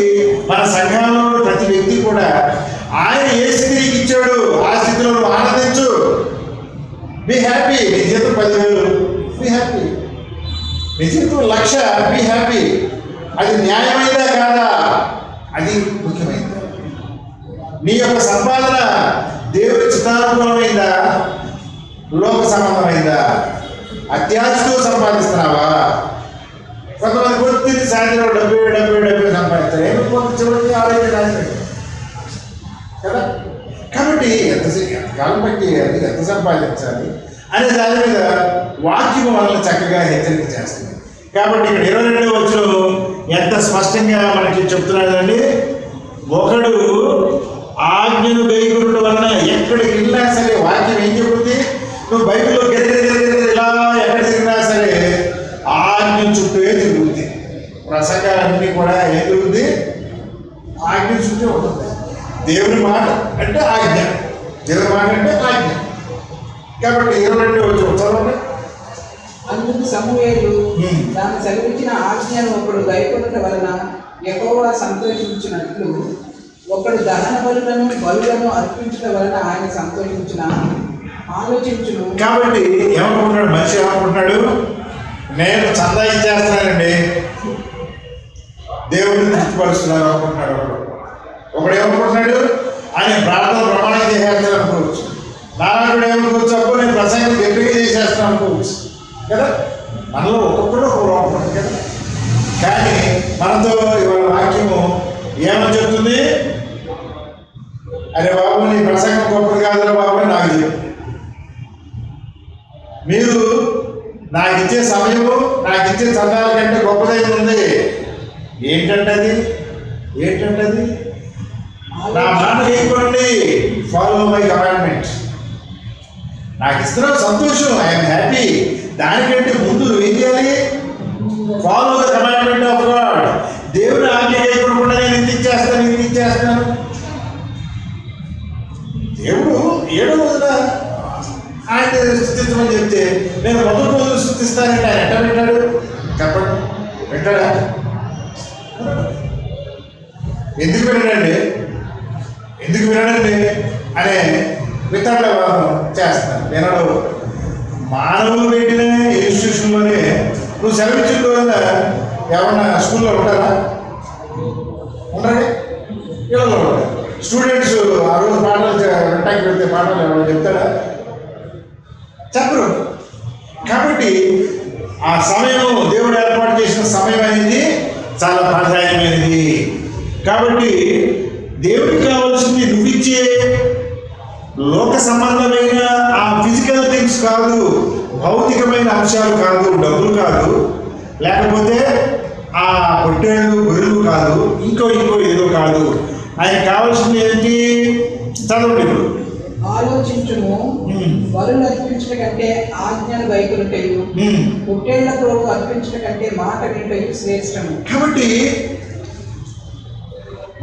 మన సంఘంలో ప్రతి వ్యక్తి కూడా ఆయన ఏ స్థితికి ఇచ్చాడు ఆ స్థితిలో నువ్వు ఆనందించు. Be happy. నీ జీతం 10,000, బీ హ్యాపీ. నీ జీతం 1,00,000, బీ హ్యాపీ. అది న్యాయమైందా కాదా అది ముఖ్యమైనది. నీ యొక్క సంపాదన దేవుడి చిత్తానుకూలమైందా, లోక సంబంధమైందా? అత్యాశతో సంపాదిస్తున్నావా? కొంతమంది కొద్ది సాయంత్రం డబ్బు సంపాదిస్తారు. ఏమి చివరికి ఆలోచన రాసినట్టు కదా. కాబట్టి ఎంతకాలం బట్టి అది ఎంత సంపాదించాలి అనే దాని మీద వాక్యం మనల్ని చక్కగా హెచ్చరిక చేస్తుంది. కాబట్టి ఇక్కడ 22వ వచనం ఎంత స్పష్టంగా మనకి చెప్తున్నాడండి. ఒకడు ఆజ్ఞను గైకొనుట వలన ఎక్కడికి వెళ్ళినా సరే వాక్యం ఏం చెబుతుంది? నువ్వు బైబిల్లో ఇలా ఎక్కడ తిరిగినా సరే ఆజ్ఞ చుట్టూ తిరుగుతుంది. ప్రసంగాలన్నీ కూడా ఏం తిరుగుతుంది? ఆజ్ఞ చుట్టూ ఉంటుంది. దేవుని మాట అంటే ఆజ్ఞ, దేవుని మాట అంటే ఆజ్ఞ. కాబట్టి 22వ వచనం చదవండి. అందుకు సమూయేలు తాను సెలవిచ్చిన ఆజ్ఞను ఒకడు గైకొనుట వలన యెహోవా సంతోషించినట్లు ఒకడు దహన బలులను అర్పించడం వలన ఆయన సంతోషించిన ఆలోచించును. కాబట్టి ఏమనుకుంటున్నాడు మనిషి? ఏమనుకుంటున్నాడు? నేను చందా ఇచ్చేస్తున్నానండి, దేవుడిని తృప్తిపరుస్తున్నాను అనుకుంటున్నాడు. ఒకడు ఏమనుకుంటున్నాడు? ఆయన ప్రార్థన ప్రమాణం చేసేస్తాను అనుకోవచ్చు. నారాయణుడు ఏమనుకోవచ్చు? అప్పుడు నేను ప్రసంగం గట్టిగా చేసేస్తాను అనుకోవచ్చు కదా. మనలో ఒక్కొక్కడు ఒక లోపం ఉంటుంది కదా. కానీ మనతో ఇవాళ వాక్యము ఏమని చెప్తుంది? అరే బాబు, నీ ప్రసంగం గొప్పది కాదురా బాబు అని నాకు చెప్పు. మీరు నాకు ఇచ్చే సమయము, నాకు ఇచ్చే చందాల కంటే గొప్పదైన ఉంది. ఏంటంటది? నా మాట చేయకండి, ఫాలో మై కమాండ్మెంట్. నాకు ఇస్తున్నావు సంతోషం, ఐఎమ్ హ్యాపీ. దానికంటే ముందు నువ్వేం చేయాలి? Follow the commandment of God. దేవుని ఆజ్ఞ చేయకుండా నేను ఇది ఇచ్చేస్తాను. దేవుడు 7వ రోజున ఆయన సృష్టించమని చెప్తే నేను మొదటి రోజు సృష్టిస్తానంటే ఆయన ఎట్లా వింటాడు? చెప్పండి, వింటాడా? ఎందుకు వినడండి అనే వితరణ చేస్తాను. వినడు. మానవులు పెట్టిన ఇన్స్టిట్యూషన్లోనే నువ్వు సెలవిచ్చిన రోజున ఏమన్నా స్కూల్లో ఉంటారా? ఉండరు. ఇళ్ళలో ఉంటారు. స్టూడెంట్స్ ఆ రోజు పాఠాలు వింటానికి వెళ్తే పాఠాలు ఎవరు చెప్తారా? చెప్పరు. కాబట్టి ఆ సమయం, దేవుడు ఏర్పాటు చేసిన సమయం అనేది చాలా ప్రాధాన్యమైనది. కాబట్టి దేవుడికి కావాల్సింది నువ్విచ్చే లోక సంబంధమైన ఆ ఫిజికల్ థింగ్స్ కాదు, భౌతికమైన అంశాలు కాదు, డబ్బులు కాదు, లేకపోతే ఆ పొట్టేళ్ళు గొర్రెలు కాదు, ఇంకో ఏదో కాదు. ఆయన కావాల్సింది ఏంటి? చదవండి. ఆలోచించుము, బలులు అర్పించట కంటే ఆజ్ఞలు గైకొనుటయు, పొట్టేళ్ల కొరకు అర్పించట కంటే మాట వినుటయు శ్రేష్టము. కాబట్టి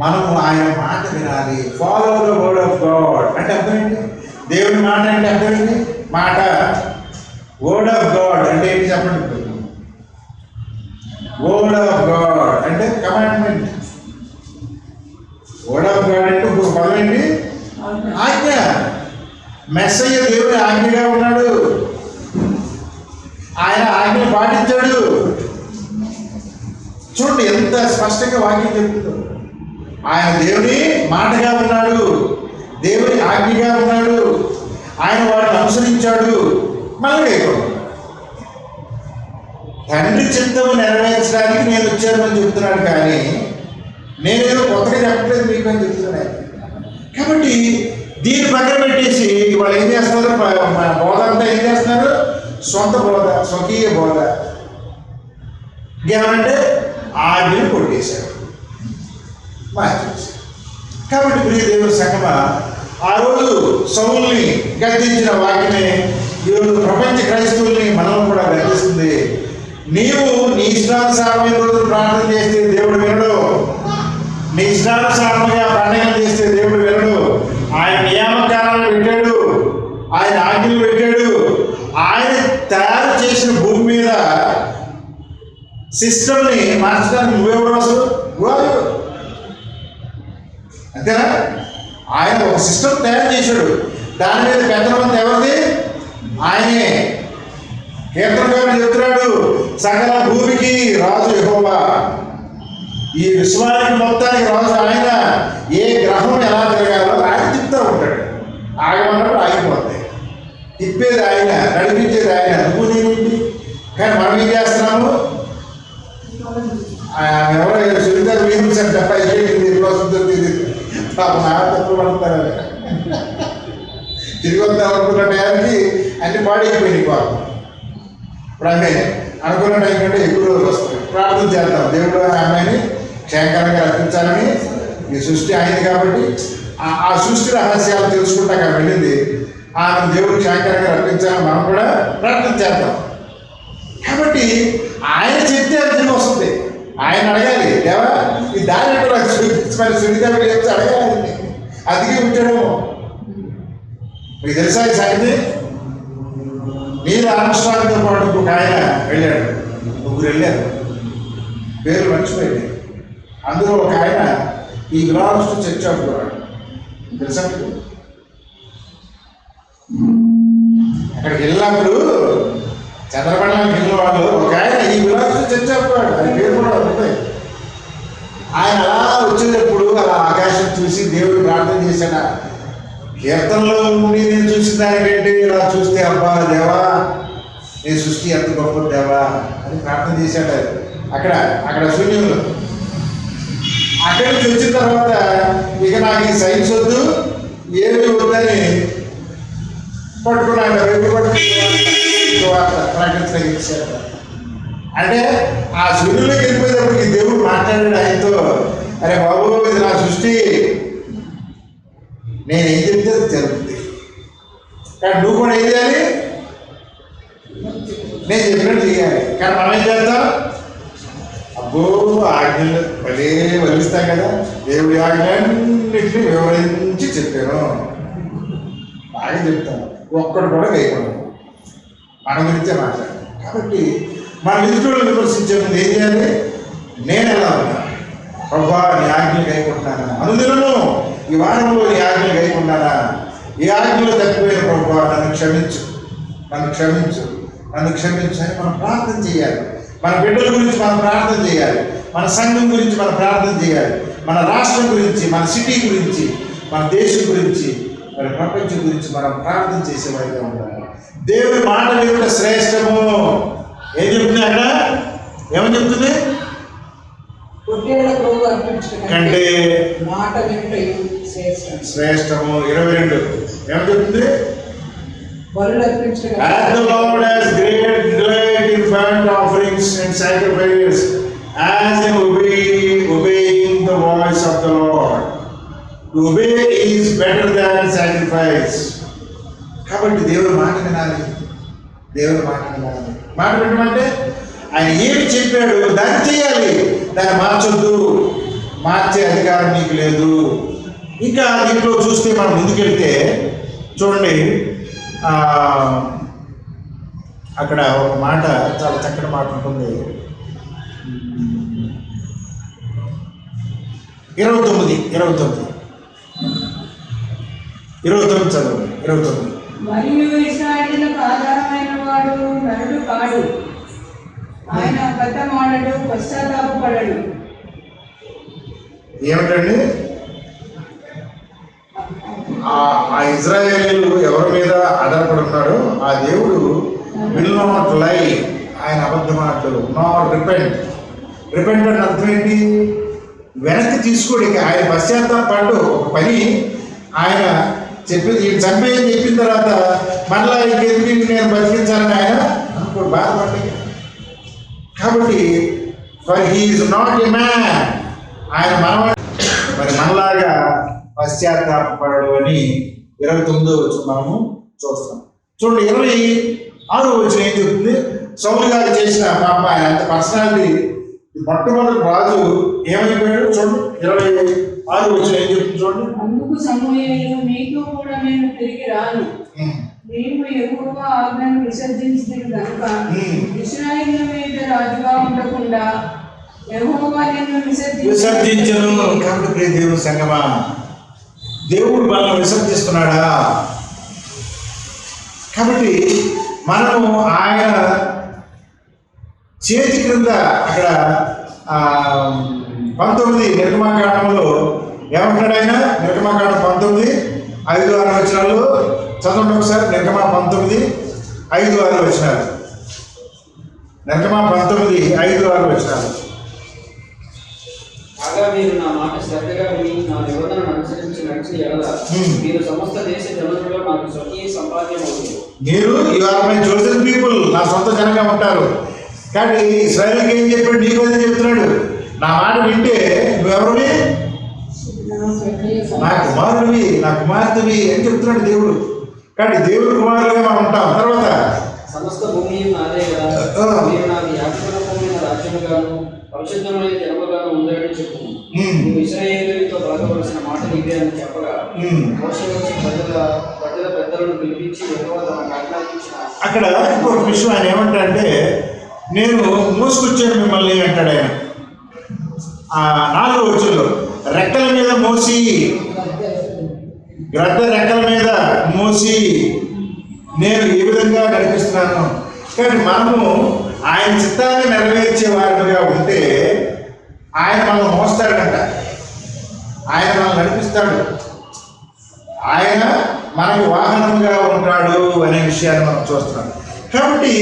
మనము ఆయన మాట వినాలి. Follow the word of God అంటే అర్థమేంటి? దేవుని మాట అంటే అర్థమేంటి? మాట. వర్డ్ ఆఫ్ గాడ్ అంటే ఏంటి చెప్పండి? వర్డ్ ఆఫ్ గాడ్ అంటే కమాండ్మెంట్. వర్డ్ ఆఫ్ గాడ్ అంటే ఒక పదం ఏంటి? ఆజ్ఞ. మెస్సయ్య దేవుని ఆజ్ఞగా ఉన్నాడు. ఆయన ఆజ్ఞను పాటించాడు. చూడండి ఎంత స్పష్టంగా వాక్యం చెప్తుందో. ఆయన దేవుని మాటగా ఉన్నాడు, దేవుని ఆజ్ఞగా ఉన్నాడు. ఆయన వాటిని అనుసరించాడు. మళ్ళీ తండ్రి చిత్తము నెరవేర్చడానికి నేను వచ్చానని చెప్తున్నాడు, కానీ నేనేదో కొత్తగా చెప్పట్లేదు మీకు అని చెప్తున్నాను. కాబట్టి దీన్ని పక్కన పెట్టేసి వాళ్ళు ఏం చేస్తున్నారు? బోధ అంతా ఏం చేస్తున్నారు? సొంత బోధ, స్వకీయ బోధ. ఇంకేమంటే ఆజ్ఞను కొట్టేశారు, మార్చేశారు. కాబట్టి ప్రియ దేవుని సంగమా, ఆ రోజు సౌలుని గద్దించిన వాక్యమే ఈరోజు ప్రపంచ క్రైస్తవుల్ని మనం కూడా గద్దిస్తుంది. నీవు నీ ఇష్టానుసారమైన రోజులు ప్రార్థన చేస్తే దేవుడు వినడు. నీ ఇష్టానుసారంగా పండుగలు చేస్తే దేవుడు వినడు. ఆయన నియామకాలను పెట్టాడు, ఆయన ఆజ్ఞలు పెట్టాడు. ఆయన తయారు చేసిన భూమి మీద సిస్టమ్ని మార్చడానికి నువ్వెవరు అసలు? అంతేనా? ఆయన ఒక సిస్టమ్ తయారు చేశాడు. దాని మీద పెద్దమంది ఎవరిది? ఆయనే. కీర్తనకారుడు చెప్తున్నాడు, సకల భూమికి రాజు యెహోవా. ఈ విశ్వానికి మొత్తానికి రాజు ఆయన. ఏ గ్రహం ఎలా తిరగాలో ఆయన తిప్పుతూ ఉంటాడు. ఆగమన్నప్పుడు ఆగిపోతాయి. తిప్పేది ఆయన, నడిపించేది ఆయన. నువ్వు నేనేంటి? కానీ మనం ఏం చేస్తున్నాము? ఎవరో సునీత సార్ తప్ప పాపం నా తప్పు పడతారు. తిరిగి వద్దాం అనుకున్న టైంకి అన్ని పాడైపోయినాయి పాపం. ఇప్పుడు అన్నీ అనుకున్న టైం కంటే ఎక్కువ రోజులు వస్తాయి. ప్రార్థన చేద్దాం, దేవుడు ఆ అమ్మాయిని క్షేమకరంగా రక్షించాలని. ఈ సృష్టి అయింది కాబట్టి ఆ సృష్టి రహస్యాలు తెలుసుకుంటాక వెళ్ళింది. ఆమె దేవుడు క్షేమకరంగా రక్షించాలని మనం కూడా ప్రార్థన చేద్దాం. కాబట్టి ఆయన చెప్తే అది తిరిగి వస్తుంది. ఆయన అడగాలి, దేవా ఈ దారి అంటే నాకు చూపించమని సునీత చెప్తే అడగాలి. అందుకే ఉంటాడేమో. మీకు తెలుసా ఈ సంగతి? నీల్ ఆర్మ్స్ట్రాంగ్తో పాటు ఇంకొక ఆయన వెళ్ళాడు. ముగ్గురు వెళ్ళారు, పేరు మర్చిపోయింది. అందులో ఒక ఆయన ఈ belongs to church of God. తెలుసా మీకు? అక్కడికి వెళ్ళినప్పుడు చంద్రమండలానికి వెళ్ళిన వాళ్ళు ఒక ఆయన ఈ belongs to church of God అని పేరు కూడా ఉంటుంది. ఆయన అలా వచ్చేటప్పుడు అలా ఆకాశం చూసి దేవుడు ప్రార్థన చేశాడు. కీర్తనలో ఉండి నేను చూసిన దానికంటే ఇలా చూస్తే అబ్బా దేవా నీ సృష్టి ఎంత గొప్ప దేవా అని ప్రార్థన చేశాడు. అక్కడ శూన్యంలో అక్కడి నుంచి వచ్చిన తర్వాత ఇక నాకు ఈ సైన్స్ వద్దు, ఏమి వద్దని పట్టుకున్నాడు. ప్రకటించాడు. అంటే ఆ శూన్యంలోకి వెళ్ళిపోయేటప్పటికి దేవుడు మాట్లాడాడు ఆయనతో, అరే బాబు ఇది నా సృష్టి, నేనేం చెప్తే అది జరుగుతుంది. కానీ నువ్వు కూడా ఏం చేయాలి? నేను చెప్పినట్టు చేయాలి. కానీ మనం ఏం చేద్దాం? అబ్బో ఆజ్ఞలు మళ్ళీ వల్లిస్తాం కదా, దేవుడి ఆజ్ఞలన్నింటినీ వివరించి చెప్పాను, బాగా చెప్తాను, ఒక్కడు కూడా వేయకూడదు, మన గురించే మాట్లాడాలి. కాబట్టి మన ఎదుటిని విమర్శించే ముందు ఏం చేయాలి? నేను ఎలా ఉన్నాను? ప్రభా నీ ఆజ్ఞలు కైకుంటున్నానా? అనుదినము ఈ వారంలో నీ ఆజ్ఞలు కైకుంటున్నానా? ఈ ఆజ్ఞలు తప్పిపోయిన ప్రభా నన్ను క్షమించు, నన్ను క్షమించు, నన్ను క్షమించు అని మనం ప్రార్థన చేయాలి. మన బిడ్డల గురించి మనం ప్రార్థన చేయాలి, మన సంఘం గురించి మనం ప్రార్థన చేయాలి, మన రాష్ట్రం గురించి, మన సిటీ గురించి, మన దేశం గురించి, మన ప్రపంచం గురించి మనం ప్రార్థన చేసేవారిగా ఉండాలి. దేవుని మాట వినుట శ్రేష్టము. ఏం చెప్తుంది అక్కడ? ఏమని చెప్తుంది? పొట్టేళ్ల కొవ్వు అర్పించడం అంటే మాట వినుటయు శ్రేష్టము. శ్రేష్టము. 22 ఏమని చెప్తుంది? బలులు అర్పించడం As the Lord has great delight in burnt offerings and sacrifices, as in obeying the voice of the Lord. To obey is better than sacrifice. కాబట్టి దేవుని మాట వినాలి, దేవుని మాట వినాలి. మాట వినమంటే ఆయన ఏమి చెప్పాడు దాన్ని చేయాలి, దాన్ని మార్చొద్దు, మార్చే అధికారం నీకు లేదు. ఇంకా దీంట్లో చూస్తే మనం ముందుకెళ్తే చూడండి, అక్కడ ఒక మాట, చాలా చక్కటి మాట ఉంటుంది. 29 చదవండి. 29 మరియు ఇశ్రాయేలులకు ఆధారమైన వాడు నరుడు కాడు, ఆయన అబద్ధమాడడు, పశ్చాత్తాపపడడు. ఏమిటండి? ఆ ఇజ్రాయేలీలు ఎవరి మీద ఆధారపడి ఉన్నాడో ఆ దేవుడు విల్ నాట్ లై, ఆయన అబద్ధమాడడు. Not repent. రిపెంట్ అంటే అర్థం ఏంటి? వెనక్కి తీసుకోడు. ఆయన పశ్చాత్తాపడు. ఒక పని ఆయన చెప్పింది చంపేయని చెప్పిన తర్వాత మళ్ళా ఇంకెందుకు నేను బతికించాలని ఆయన అనుకోడు, బాధపడి. కాబట్టి for he is not a man, ఆయన మరి మనలాగా పశ్చాత్తాపడు అని 29 వచ్చి మనము చూస్తాం. చూడండి 26 వచ్చిన ఏం చెప్తుంది? సౌలు గారు చేసిన పాప ఆయన అంత పర్సనాలిటీ, మొట్టమొదటి రాజు ఏమైపోయాడు? చూడండి 26 వచ్చిన ఏం చెప్తుంది చూడండి. అందుకు సమూయేలు, మీతో కూడా నేను తిరిగి రాను, నీవు యెహోవా ఆజ్ఞను విసర్జించింది కనుక ఇశ్రాయేలు మీద రాజుగా ఉండకుండా యెహోవా నిన్ను విసర్జించను. కాబట్టి ప్రియ దేవుని సంగమా, దేవుడు మనల్ని విసర్జిస్తున్నాడా? కాబట్టి మనము ఆయన చేతి క్రింద అక్కడ 19 నిర్గమాకాండంలో ఏమంటాడు ఆయన? నిర్గమాకాండం 19:5-6 వచనాలు చదవండి ఒకసారి. నిర్గమా 19:5-6 వచనాలు. నిర్గమా 19:5-6 వచనాలు. కాగా మీరు నా మాట శ్రద్ధగా విని నా నిబంధనను అనుసరించి నడిచిన ఎడల మీరు సమస్త దేశ జనులలో నాకు స్వకీయ సంపాద్యం అవుతుంది. మీరు you are my chosen people, నా సొంత జనంగా ఉంటారు. కానీ ఇశ్రాయేలుకి ఏం చెప్పాడు? నీకు అదే చెప్తున్నాడు, నా మాట వింటే నువ్వెవరివి? నా కుమారుడివి, నా కుమార్తెవి అని చెప్తున్నాడు దేవుడు. కానీ దేవుడు కుమారులుగా మనం ఉంటాం. తర్వాత సమస్త భూమి నాదే కదా, మీరు నాకు యాజకత్వమైన రాజ్యముగాను పరిశుద్ధమైన జనముగాను ఉందని చెప్పు. నువ్వు ఇశ్రాయేలుతో పలకవలసిన మాటలు ఇవే అని చెప్పగా మోషే వచ్చి ప్రజల పెద్దలను పిలిపించి యెహోవా తనకు ఆజ్ఞాపించిన. అక్కడ ఇంకొక విషయం ఆయన ఏమంటాడంటే, నేను మోసుకొచ్చాను మిమ్మల్ని అంటాడు ఆయన. 4వ వచనంలో రెక్కల మీద మోసి, గ్రద్ద రెక్కల మీద మోసి నేను ఏ విధంగా నడిపిస్తున్నాను. కానీ మనము ఆయన చిత్తాన్ని నెరవేర్చే వారిగా ఉంటే ఆయన మనల్ని మోస్తాడంట, ఆయన మనల్ని నడిపిస్తాడు, ఆయన మనకు వాహనంగా ఉంటాడు అనే విషయాన్ని మనం చూస్తున్నాం. కాబట్టి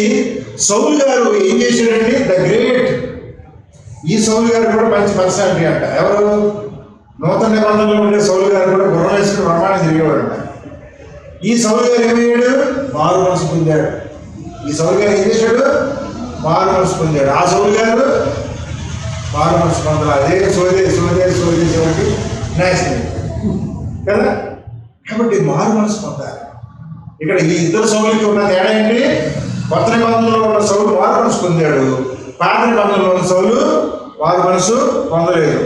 సౌలు గారు ఏం చేశాడండి? The great. ఈ సౌలు గారు కూడా మంచి పర్సనాలిటీ అంట. ఎవరు? నూతన నిబంధనలో ఉండే సౌలు గారు కూడా గుర్రం వేసుకుని బ్రహ్మాండం తిరిగేవాడంట. ఈ సౌలు గారు ఏమయ్యాడు? మారు మనసు పొందాడు. ఈ సౌలు గారు ఏం చేశాడు? మారు మనసు పొందాడు. ఆ సౌలు గారు మారు మనసు పొందాలి. అదే సోదే చివరికి నాశనం కదా. కాబట్టి మారు మనసు పొందాలి. ఇక్కడ ఈ ఇద్దరు సౌలుకి ఉన్న తేడా ఏంటి? కొత్త నిబంధనలో ఉన్న సౌలు వారు మనసు పొందాడు, పాత నిబంధనలో ఉన్న సౌలు వారు మనసు పొందలేదు.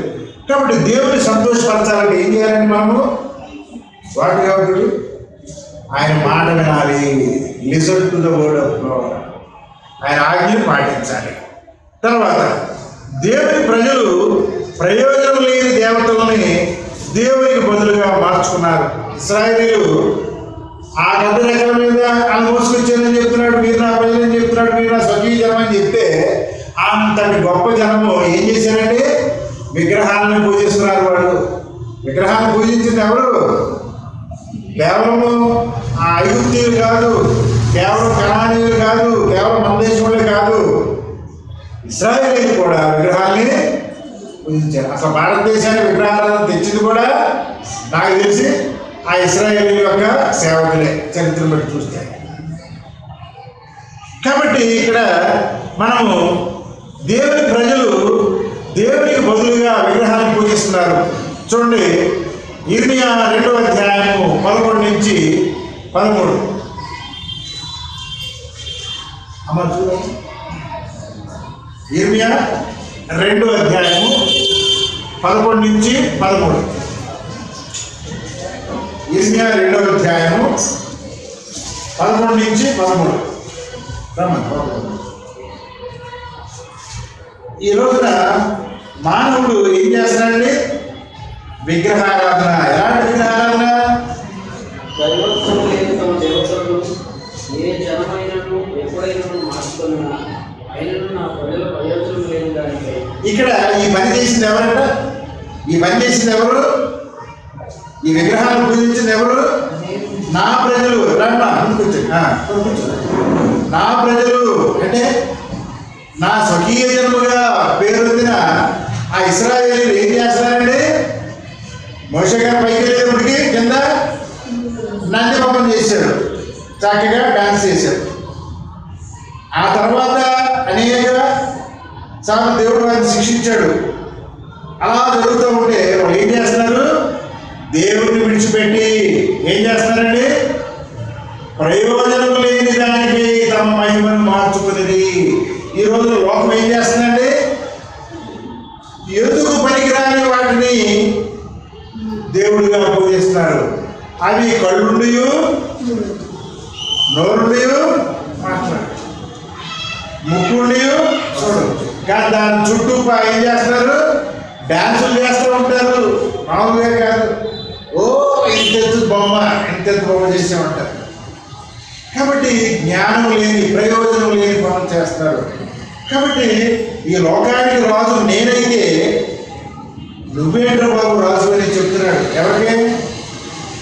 కాబట్టి దేవుని సంతోషపరచాలంటే ఏం చేయాలండి? మనము వాటి కాబట్టి ఆయన మాట వినాలి. Listen to the word of God. ఆయన ఆజ్ఞను పాటించాలి. తర్వాత దేవుని ప్రజలు ప్రయోజనం లేని దేవతలని దేవునికి బదులుగా మార్చుకున్నారు. ఇశ్రాయేలీయులు ఆ గడ్డ రెక్కల మీద వాళ్ళు మోసుకొచ్చారని చెప్తున్నాడు, మీరు నా ప్రజలని చెప్తున్నాడు, మీరు నా స్వకీయ జనం అని చెప్తే అంతటి గొప్ప జనము ఏం చేశారంటే విగ్రహాలను పూజిస్తున్నారు. వాళ్ళు విగ్రహాన్ని పూజించింది ఎవరు? కేవలము ఆ ఐగుప్తీయులు కాదు, కేవలం కనానీయులు కాదు, కేవలం మన దేశంలో కాదు, ఇశ్రాయేలీయులు కూడా విగ్రహాన్ని పూజించారు. అసలు భారతదేశానికి విగ్రహాలను తెచ్చింది కూడా నాకు తెలిసి ఆ ఇశ్రాయేలీయుల యొక్క సేవకులే, చరిత్ర బట్టి చూస్తే. కాబట్టి ఇక్కడ మనము దేవుని ప్రజలు దేవునికి బదులుగా విగ్రహాన్ని పూజిస్తున్నారు. చూడండి, ఇర్మియా 2వ అధ్యాయము 11 నుంచి 13. అమ్మ చూడండి, ఇర్మియా 2వ అధ్యాయము 11 నుంచి 13. ఇర్మియా 2వ అధ్యాయము 11 నుంచి 13. ఈ రోజున మానవుడు ఏం చేస్తున్నాడండి? విగ్రహారాధన. ఎలాంటి విగ్రహారాధన? దైవత్వం లేని తమ దేవతలను ఏ జనమైనను ఎప్పుడైనా మార్చుకున్నా అయినను నా ప్రజల ప్రయోజనం లేని దానికై. ఇక్కడ ఈ పని చేసింది ఎవరంట? ఈ పని చేసింది ఎవరు? ఈ విగ్రహాలను పూజించింది ఎవరు? నా ప్రజలు. నా ప్రజలు అంటే నా స్వకీయ జనముగా పేరొందిన ఆ ఇశ్రాయేలీయులు ఏం చేస్తున్నారండి? మోషే గారు పైకి వెళ్ళేటప్పటికి కింద నంది బొమ్మను చేశాడు, చక్కగా డాన్స్ చేశాడు. ఆ తర్వాత అనేక సార్లు దేవుడు వారిని శిక్షించాడు. అలా జరుగుతూ ఉంటే వాళ్ళు ఏం చేస్తున్నారు? దేవుడిని విడిచిపెట్టి ఏం చేస్తున్నారండి? ప్రయోజనం లేని దానికి తమ మహిమను మార్చుకునేది. ఈ రోజు లోకం ఏం చేస్తుందండి? ఎందుకు పనికిరాని వాటిని దేవుడిగా పూజిస్తున్నారు. అవి కళ్ళుండి నోరుండి మాట్లాడు, ముక్కుండి చూడు, కానీ దాని చుట్టూ ఏం చేస్తున్నారు? డ్యాన్సులు చేస్తూ ఉంటారు. మామూలుగా కాదు, ఓ ఇంతెత్తు బొమ్మ చేసేమంటారు. కాబట్టి జ్ఞానం లేని, ప్రయోజనం లేని పనులు చేస్తారు. కాబట్టి ఈ లోకానికి రాజు నేనైతే నువ్వేంట్రా బాబు రాజు అని చెప్తున్నాడు. ఎవరికి?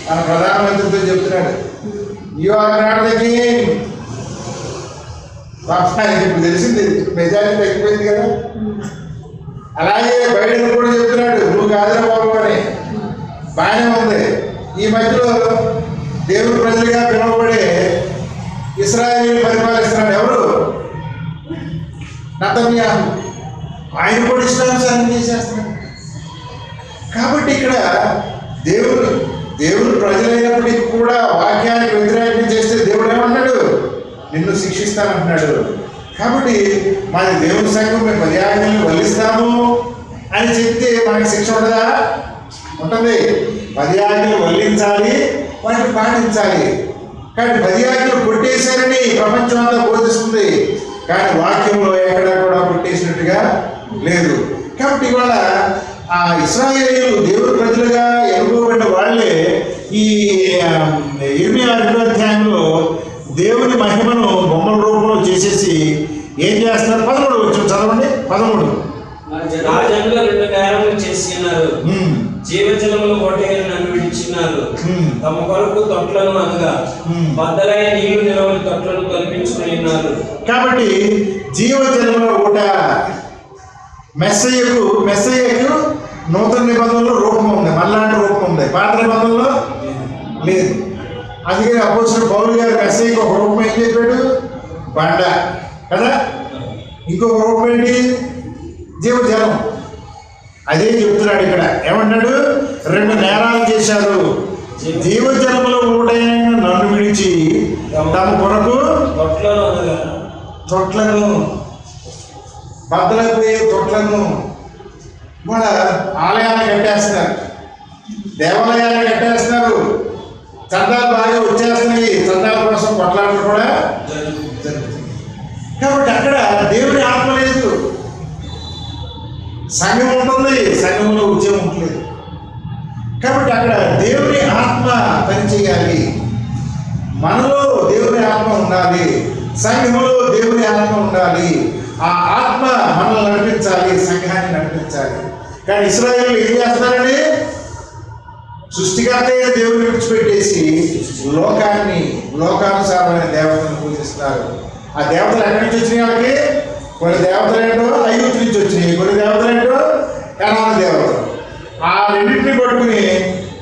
మన ప్రధానమంత్రితో చెప్తున్నాడు. You are not the king. ఇప్పుడు తెలిసింది, మెజారిటీ తగ్గిపోయింది కదా. అలాగే బైడెన్ కూడా చెప్తున్నాడు, నువ్వు కాదురా బాబు అని. బాగానే ఉంది. ఈ మధ్యలో దేవుని ప్రజలుగా పిలువబడే ఇశ్రాయేలు పరిపాలిస్తున్నాడు ఎవరు? నెతన్యాహు. ఆయన కూడా ఇష్టానుసారం చేసేస్తున్నాడు. కాబట్టి ఇక్కడ దేవుడు ప్రజలైనప్పటికీ కూడా వాక్యానికి వ్యతిరేకం చేస్తే దేవుడు ఏమన్నాడు? నిన్ను శిక్షిస్తానంటున్నాడు. కాబట్టి మాది దేవుని సంఘం, మేము 10 ఆజ్ఞలను వల్లిస్తాము అని చెప్తే మనకి శిక్ష ఉండదా? ఉంటుంది. 10 ఆజ్ఞలు వల్లించాలి, వాటిని పాటించాలి. కానీ 10 ఆజ్ఞలు కొట్టేశారని ప్రపంచం అంతా బోధిస్తుంది, కానీ వాక్యంలో ఎక్కడా కూడా కొట్టేసినట్టుగా లేదు. కాబట్టి ఇవాళ ఆ ఇశ్రాయేలీయులు దేవుని ప్రజలుగా ఎన్నుకోబడిన వాళ్ళే ఈ ఇర్మియా 2వ అధ్యాయంలో దేవుని మహిమను బొమ్మల రూపంలో చేసేసి ఏం చేస్తున్నారు? 13 వచ్చి చదవండి. 13. రాజంలో 2 నేరములు చేసినారు, జీవజలములు ఓటేలు నన్ను విడిచినారు, తమ కొరకు తొట్లను అనగా బద్దలైన నీళ్లు నిలవని తొట్లను కల్పించుకుని ఉన్నారు. కాబట్టి జీవజలముల ఊట మెస్సయ్యకు నూతన నిబంధనలో రూపం ఉంది, మళ్ళాంటి రూపం ఉంది. పాత నిబంధనలో లేదు. అందుకే అపోస్తలుడు పౌలు గారు మెస్సయ్యకు ఒక రూపం ఏం చెప్పాడు? బండ కదా. ఇంకొక రూపం ఏంటి? జీవజలం. అదే చెప్తున్నాడు ఇక్కడ. ఏమన్నాడు? 2 నేరాలు చేశారు, జీవజలముల ఊడైన నన్ను విడిచి తమ కొరకు తొట్లను బద్దలైపోయే తొట్లను మన ఆలయాన్ని కట్టేస్తున్నారు, దేవాలయాన్ని కట్టేస్తున్నారు, చందాలు బాగా వచ్చేస్తున్నాయి, చందాల కోసం కొట్లాటలు కూడా జరుగుతుంది. కాబట్టి అక్కడ దేవుడి ఆత్మ లేదు, సంఘం ఉంటుంది, సంఘంలో ఉద్యమం ఉంటుంది. కాబట్టి అక్కడ దేవుని ఆత్మ పనిచేయాలి, మనలో దేవుని ఆత్మ ఉండాలి, సంఘంలో దేవుని ఆత్మ ఉండాలి. ఆ ఆత్మ మనల్ని నడిపించాలి, సంఘాన్ని నడిపించాలి. కానీ ఇశ్రాయేలు ఏం చేస్తున్నారని సృష్టికర్త దేవుని విడిచిపెట్టేసి లోకానుసారమైన దేవతలను పూజిస్తారు. ఆ దేవతలు ఎక్కడి నుంచి వచ్చినాయి? వాళ్ళకి కొన్ని దేవతలు ఏంటో ఐగుప్తు నుంచి వచ్చినాయి, కొన్ని దేవతలు ఏంటో కనాన దేవతలు. ఆ రెండింటిని పట్టుకుని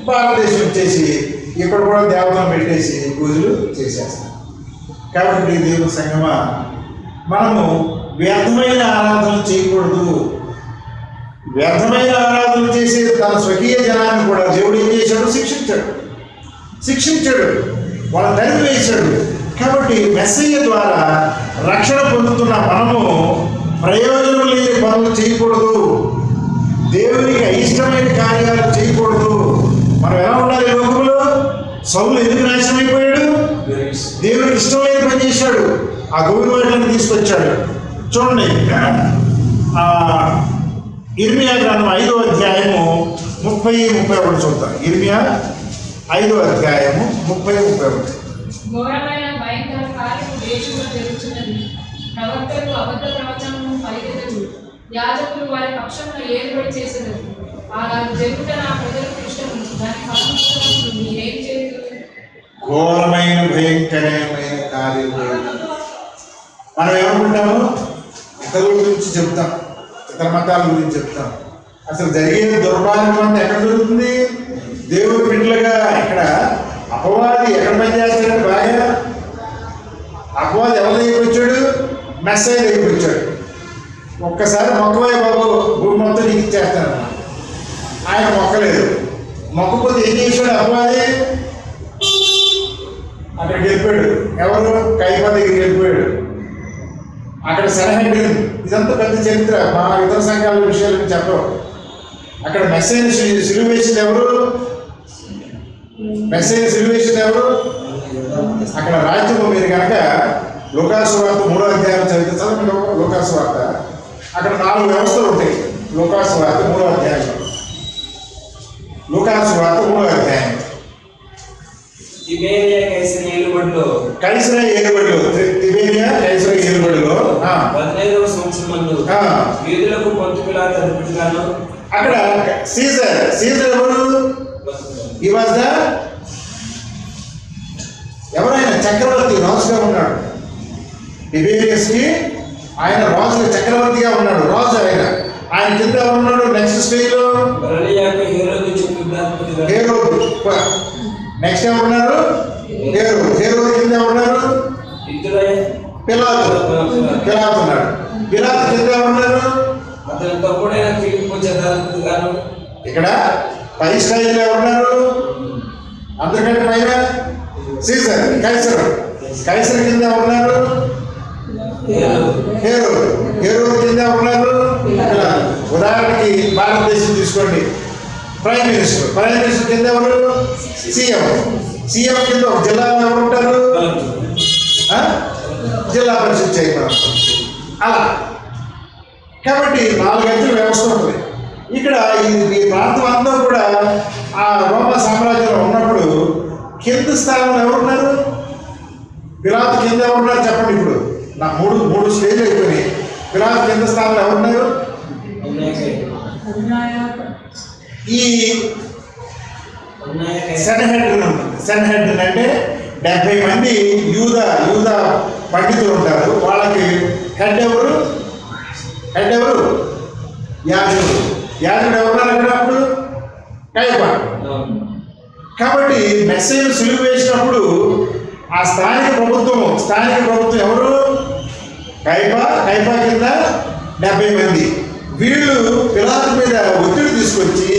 భారతదేశం వచ్చేసి ఇక్కడ కూడా దేవతలను పెట్టేసి పూజలు చేసేస్తారు. కాబట్టి దేవుని సంగమా, మనము వ్యర్థమైన ఆరాధనలు చేయకూడదు. వ్యర్థమైన ఆరాధనలు చేసే తన స్వకీయ జనాన్ని కూడా దేవుడు ఏం చేశాడు? శిక్షించాడు, వాళ్ళ తరిమి వేశాడు. కాబట్టి మెస్సయ్య ద్వారా రక్షణ పొందుతున్న మనము ప్రయోజనం లేని పనులు చేయకూడదు, దేవునికి అయిష్టమైన కార్యాలు చేయకూడదు. మనం ఎలా ఉండాలి లోకంలో? సౌలు ఎందుకు నాశనం అయిపోయాడు? దేవునికి ఇష్టం లేని పని చేశాడు, ఆ గోవిందవాళ్ళని తీసుకొచ్చాడు. చూడండి, ఇర్మియా గ్రంథం 5వ అధ్యాయము 30-31 చూద్దాం. ఇర్మియా 5వ అధ్యాయము 30-31. ఘోరమైన భయంకర కార్యము దేశంలో జరుగుతున్నది. ప్రవక్తలు అబద్ధ ప్రవచనము పలికెదరు, యాజకులు వారి పక్షంలో ఏలుబడి చేసేదరు. అలా జరుగుట నా ప్రజలకు ఇష్టము, దాని ఫలము మీరేం చేయదు. ఘోరమైన భయంకరమైన కార్యము. మనం ఏమనుకుంటాము? ఇతరుల గురించి చెప్తాం, ఇతర మతాల గురించి చెప్తాం. అసలు జరిగే దుర్మార్గం అంతా ఎక్కడ జరుగుతుంది? దేవుడి బిడ్డలుగా ఇక్కడ అపవాది ఎక్కడ పనిచేస్తాడు? బాగా అపవాది ఎవరి దగ్గరికి వచ్చాడు? మెస్సయ్య దగ్గరికి వచ్చాడు. ఒక్కసారి మొక్కవయ్య బాబు, భూమి మొత్తం నీకు ఇచ్చేస్తాను. ఆయన మొక్కలేదు. మొక్కపోతే ఏం చేశాడు అపవాది? అక్కడికి వెళ్ళిపోయాడు. ఎవరు? కైపా దగ్గరికి వెళ్ళిపోయాడు. అక్కడ సరహద్దు. ఇదంతా పెద్ద చరిత్ర, మా ఇతర సంఘాల విషయాలు చెప్పరు. అక్కడ మెస్సయ్యని సిలువ వేసింది ఎవరు? మెస్సయ్యని సిలువ వేసింది ఎవరు? అక్కడ రాజ్యము. మీరు కనుక లూకాసు వార్త 3వ అధ్యాయం చదివితే చదవండి. లూకాసు వార్త అక్కడ 4 వ్యవస్థలు ఉంటాయి. లూకాసు వార్త 3వ అధ్యాయంలో, లూకాసు వార్త 3వ అధ్యాయం. తిబేరియా కైసర ఏలుబడిలో తిబేరియా కైసర ఏలుబడిలో 15వ సంవత్సరమందు యూదులకు పొంతు పిలాతు అధిపతిగాను. అక్కడ సీజర్ ఎవరు? ఈ వాజ్ ద ఎవరైనా చక్రవర్తి, రాజుగా ఉన్నాడు. తిబేరియస్ కి ఆయన రాజు, చక్రవర్తిగా ఉన్నాడు, రాజు. ఆయన కింద ఉన్నాడు. నెక్స్ట్ స్టేజ్ లో హేరోదు. నెక్స్ట్ ఎవరున్నారు? హేరోదు కింద ఎవరున్నారు? పిలాతు ఉన్నాడు. పిలాతు కింద ఎవరున్నారు? ఇక్కడ పై స్టైల్ ఎవరున్నారు? అందరికంటే పైన సీజర్, కైసర్ కింద ఎవరున్నారు? హేరోదు కింద ఎవరున్నారు? ఉదాహరణకి భారతదేశం తీసుకోండి. ప్రైమ్ మినిస్టర్ కింద ఎవరు? సీఎం కింద ఒక జిల్లాలో ఎవరు ఉంటారు? జిల్లా పరిషత్ చైర్మన్. అలా కాబట్టి 4 అంచెల వ్యవస్థ ఉంటుంది. ఇక్కడ ఈ ప్రాంతం అంతా కూడా ఆ రోమా సామ్రాజ్యంలో ఉన్నప్పుడు కింద స్థానంలో ఎవరున్నారు? పిలాతు కింద ఎవరున్నారు చెప్పండి. ఇప్పుడు నా 3 స్టేజ్ అయిపోయినాయి. పిలాతు కింద స్థానంలో ఎవరున్నారు? ఈ సెన్హెడ్రిన్ అంటే 70 మంది యూద పండితులు ఉంటారు. వాళ్ళకి హెడ్ ఎవరు? యాజకుడు ఎవరున్నారు అక్కడ? అప్పుడు కైపా. కాబట్టి మెస్సయ్యను సిలువ వేసినప్పుడు ఆ స్థానిక ప్రభుత్వం ఎవరు? కైపా కింద 70 మంది. వీళ్ళు పిలాతు మీద ఒత్తిడి తీసుకొచ్చి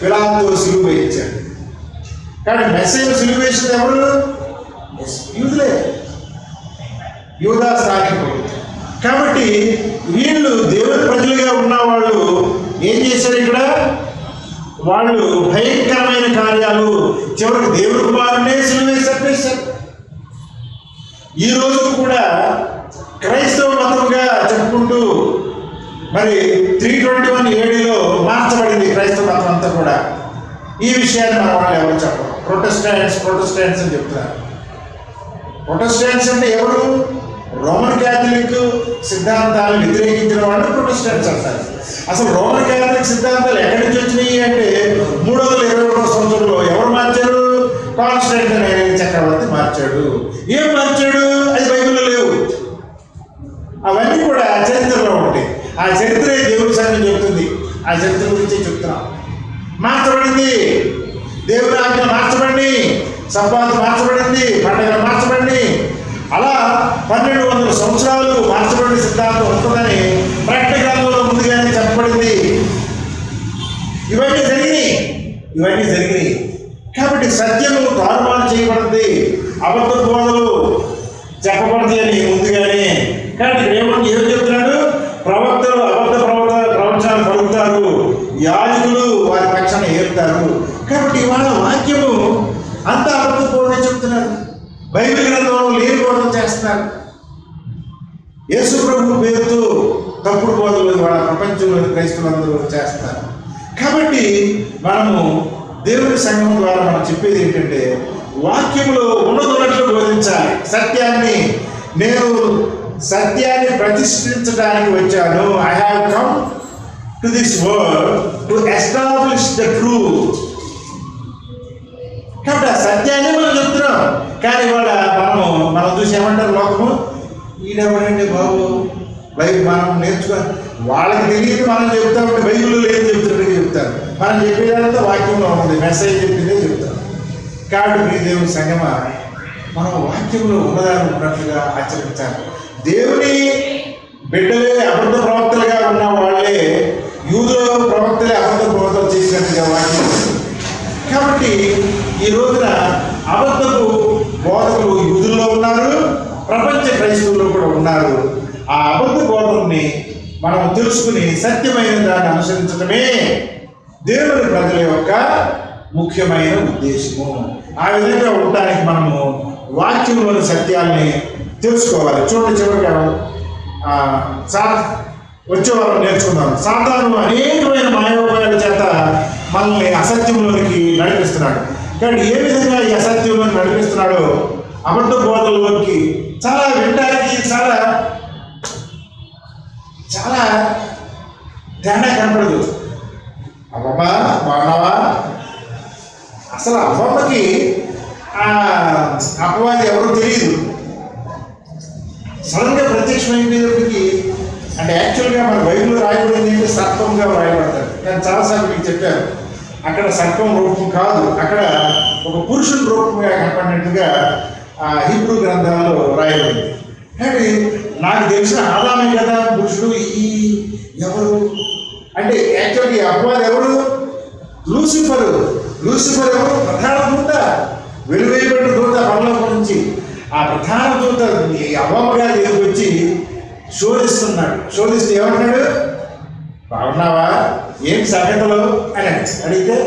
పిలాతు సిలువ వేయించాడు. కానీ మెసేజ్ సిలువ వేసింది ఎవరు? యూదులే, యూదా స్థానికులు. కాబట్టి వీళ్ళు దేవుని ప్రజలుగా ఉన్న వాళ్ళు ఏం చేశారు? ఇక్కడ వాళ్ళు భయంకరమైన కార్యాలు, చివరికి దేవుని కుమారునే సిలువ వేసి చంపేశారు. ఈ రోజు కూడా క్రైస్తవ మతముగా చెప్పుకుంటూ మరి 321 ADలో మార్చబడింది క్రైస్తవ మతం అంతా కూడా. ఈ విషయాన్ని మన వాళ్ళు ఎవరు చెప్పరు. ప్రొటెస్టాంట్స్ అని చెప్తున్నారు. ప్రొటెస్టాంట్స్ అంటే ఎవరు? రోమన్ క్యాథలిక్ సిద్ధాంతాలు వ్యతిరేకించిన వాళ్ళు ప్రొటెస్టాంట్స్ అంటారు. అసలు రోమన్ క్యాథలిక్ సిద్ధాంతాలు ఎక్కడి నుంచి వచ్చినాయి అంటే 321వ సంవత్సరంలో ఎవరు మార్చారు? కాన్స్టంటైన్ అనే చక్రవర్తి మార్చాడు. ఏం మార్చాడు? అది బైబిల్లో లేవు. అవన్నీ కూడా చరిత్రలో ఉంటాయి. ఆ చరిత్రే దేవుడి సంగతి చెప్తుంది. ఆ చరిత్ర గురించి చెప్తున్నాం. మార్చబడింది, దేవుని ఆజ్ఞ మార్చబడింది, సబ్బాతు మార్చబడింది, పండుగలు మార్చబడింది. అలా 1200 సంవత్సరాలు మార్చబడిన సిద్ధాంతం ఉంటుందని ప్రకటన గ్రంథంలో ముందుగానే చెప్పబడింది. ఇవన్నీ జరిగినాయి. కాబట్టి సత్యము తారుమారు చేయబడింది, అబద్ధ బోధలు చెప్పబడింది అని ముందుగానే. కాబట్టి ఏం చెప్తున్నాడు? ప్రవక్తలు అబద్ధ ప్రవచనాలు పలుకుతారు, యాజకులు వారి పక్షాన ఏరుతారు. కాబట్టి ఇవాళ వాక్యము అంత అబద్ధ బోధ చెప్తున్నారు. బైబిల్ గ్రంథంలో లేని బోధన చేస్తున్నారు. యేసు ప్రభు పేరుతో తప్పుడు బోధలు ఇవాళ ప్రపంచంలోని క్రైస్తవులందరూ చేస్తారు. కాబట్టి మనము దేవుని సంఘం ద్వారా మనం చెప్పేది ఏంటంటే వాక్యములో ఉన్నట్లు బోధించాలి. నేను సత్యాన్ని ప్రతిష్ఠించడానికి వచ్చాను. I have come to this world to establish the truth. కాబట్టి ఆ సత్యాన్ని మనం చెప్తున్నాం. కానీ ఇవాళ మనం చూసి ఏమంటారు లోకము? ఈడెవడండి బాబు, బైబిల్ మనం నేర్చుకొని వాళ్ళకి తెలియదు మనం చెప్తా ఉంటే బైబిల్లో ఏం చెప్తున్నట్టు చెప్తారు. మనం చెప్పేదంతా వాక్యంలో ఉంది, మెసేజ్ చెప్పిందే చెప్తాం. కాబట్టి మీ దేవుని సంగమా, మనం వాక్యంలో ఉన్నదాన్ని ఉన్నట్లుగా ఆచరించాలి. దేవుని బిడ్డలే అబద్ధ ప్రవక్తలుగా ఉన్న వాళ్ళే యూదుల ప్రవక్తలే అబద్ధ ప్రవక్తలు చేసినట్టుగా వాక్యం. కాబట్టి ఈ రోజున అబద్ధపు బోధకులు యూదుల్లో ఉన్నారు, ప్రపంచ క్రైస్తవుల్లో కూడా ఉన్నారు. ఆ అబద్ధ బోధనని మనం తెలుసుకుని సత్యమైన దాన్ని అనుసరించడమే దేవుని ప్రజల యొక్క ముఖ్యమైన ఉద్దేశము. ఆ విధంగా ఉండడానికి మనము వాక్యంలోని సత్యాల్ని తెలుసుకోవాలి. చూడండి, చివరిగా వచ్చే వారం నేర్చుకుందాం. సాతాను అనేకమైన మాయోపాయాల చేత మనల్ని అసత్యంలోనికి నడిపిస్తున్నాడు. కానీ ఏ విధంగా ఈ అసత్యంలోకి నడిపిస్తున్నాడో, అబద్ధ బోధల్లోకి చాలా వినడానికి చాలా తేడా కనపడదు. అమ్మమ్మ బాగున్నావా? అసలు అమ్మమ్మకి అపవాది ఎవరో తెలియదు. సడన్గా ప్రత్యక్షమైనప్పటికీ అంటే యాక్చువల్గా మన బైబిల్లో రాయబడింది ఏంటి? సర్పంగా రాయబడతారు. కానీ చాలాసార్లు మీకు చెప్పారు, అక్కడ సర్పం రూపం కాదు, అక్కడ ఒక పురుషుని రూపంగా కనపడినట్టుగా హీబ్రూ గ్రంథాల్లో రాయబడింది. కానీ నాకు తెలిసిన ఆదామే కదా పురుషుడు. ఈ ఎవరు అంటే యాక్చువల్గా అపవాది ఎవరు? లూసిఫర్ ఎవరు? ప్రధాన దూత, వెలువేయబడిన దూత పరలోకం నుంచి. ఆ ప్రధాన దూత అవ్వమ్మగా దగ్గరికి వచ్చి శోధిస్తున్నాడు. శోధిస్తే ఏమన్నాడు? బాగున్నావా, ఏం సంగతులు అని అడిగితే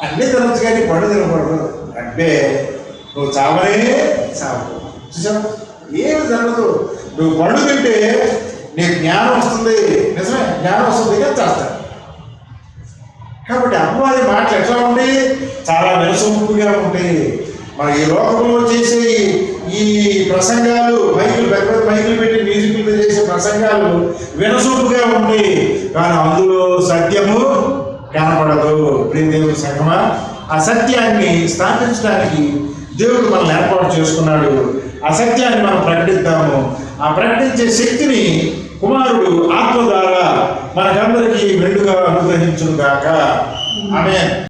అన్నీ తినచ్చు కానీ పండు తినకూడదు. అంటే నువ్వు చావనే చావు. చూసావు, ఏమి జరగదు. నువ్వు పండు తింటే నీకు జ్ఞానం వస్తుంది. నిజమే, జ్ఞానం వస్తుంది కానీ చేస్తాడు. కాబట్టి అమ్మవారి మాటలు ఎట్లా ఉంటాయి? చాలా వినసొంపుగా ఉంటాయి. మరి ఈ లోకంలో చేసే ఈ ప్రసంగాలు, పెద్ద మైకులు పెట్టి మ్యూజిక్లు చేసే ప్రసంగాలు వినసొంపుగా ఉంటాయి. కానీ అందులో సత్యము కనపడదు. దేవుని సంగమా, ఆ సత్యాన్ని స్థాపించడానికి దేవుడు మనల్ని ఏర్పాటు చేసుకున్నాడు. ఆ సత్యాన్ని మనం ప్రకటిద్దాము. ఆ ప్రకటించే శక్తిని కుమారుడు ఆత్మ ద్వారా మనకందరికీ మెండుగా అనుగ్రహించును గాక. ఆమేన్.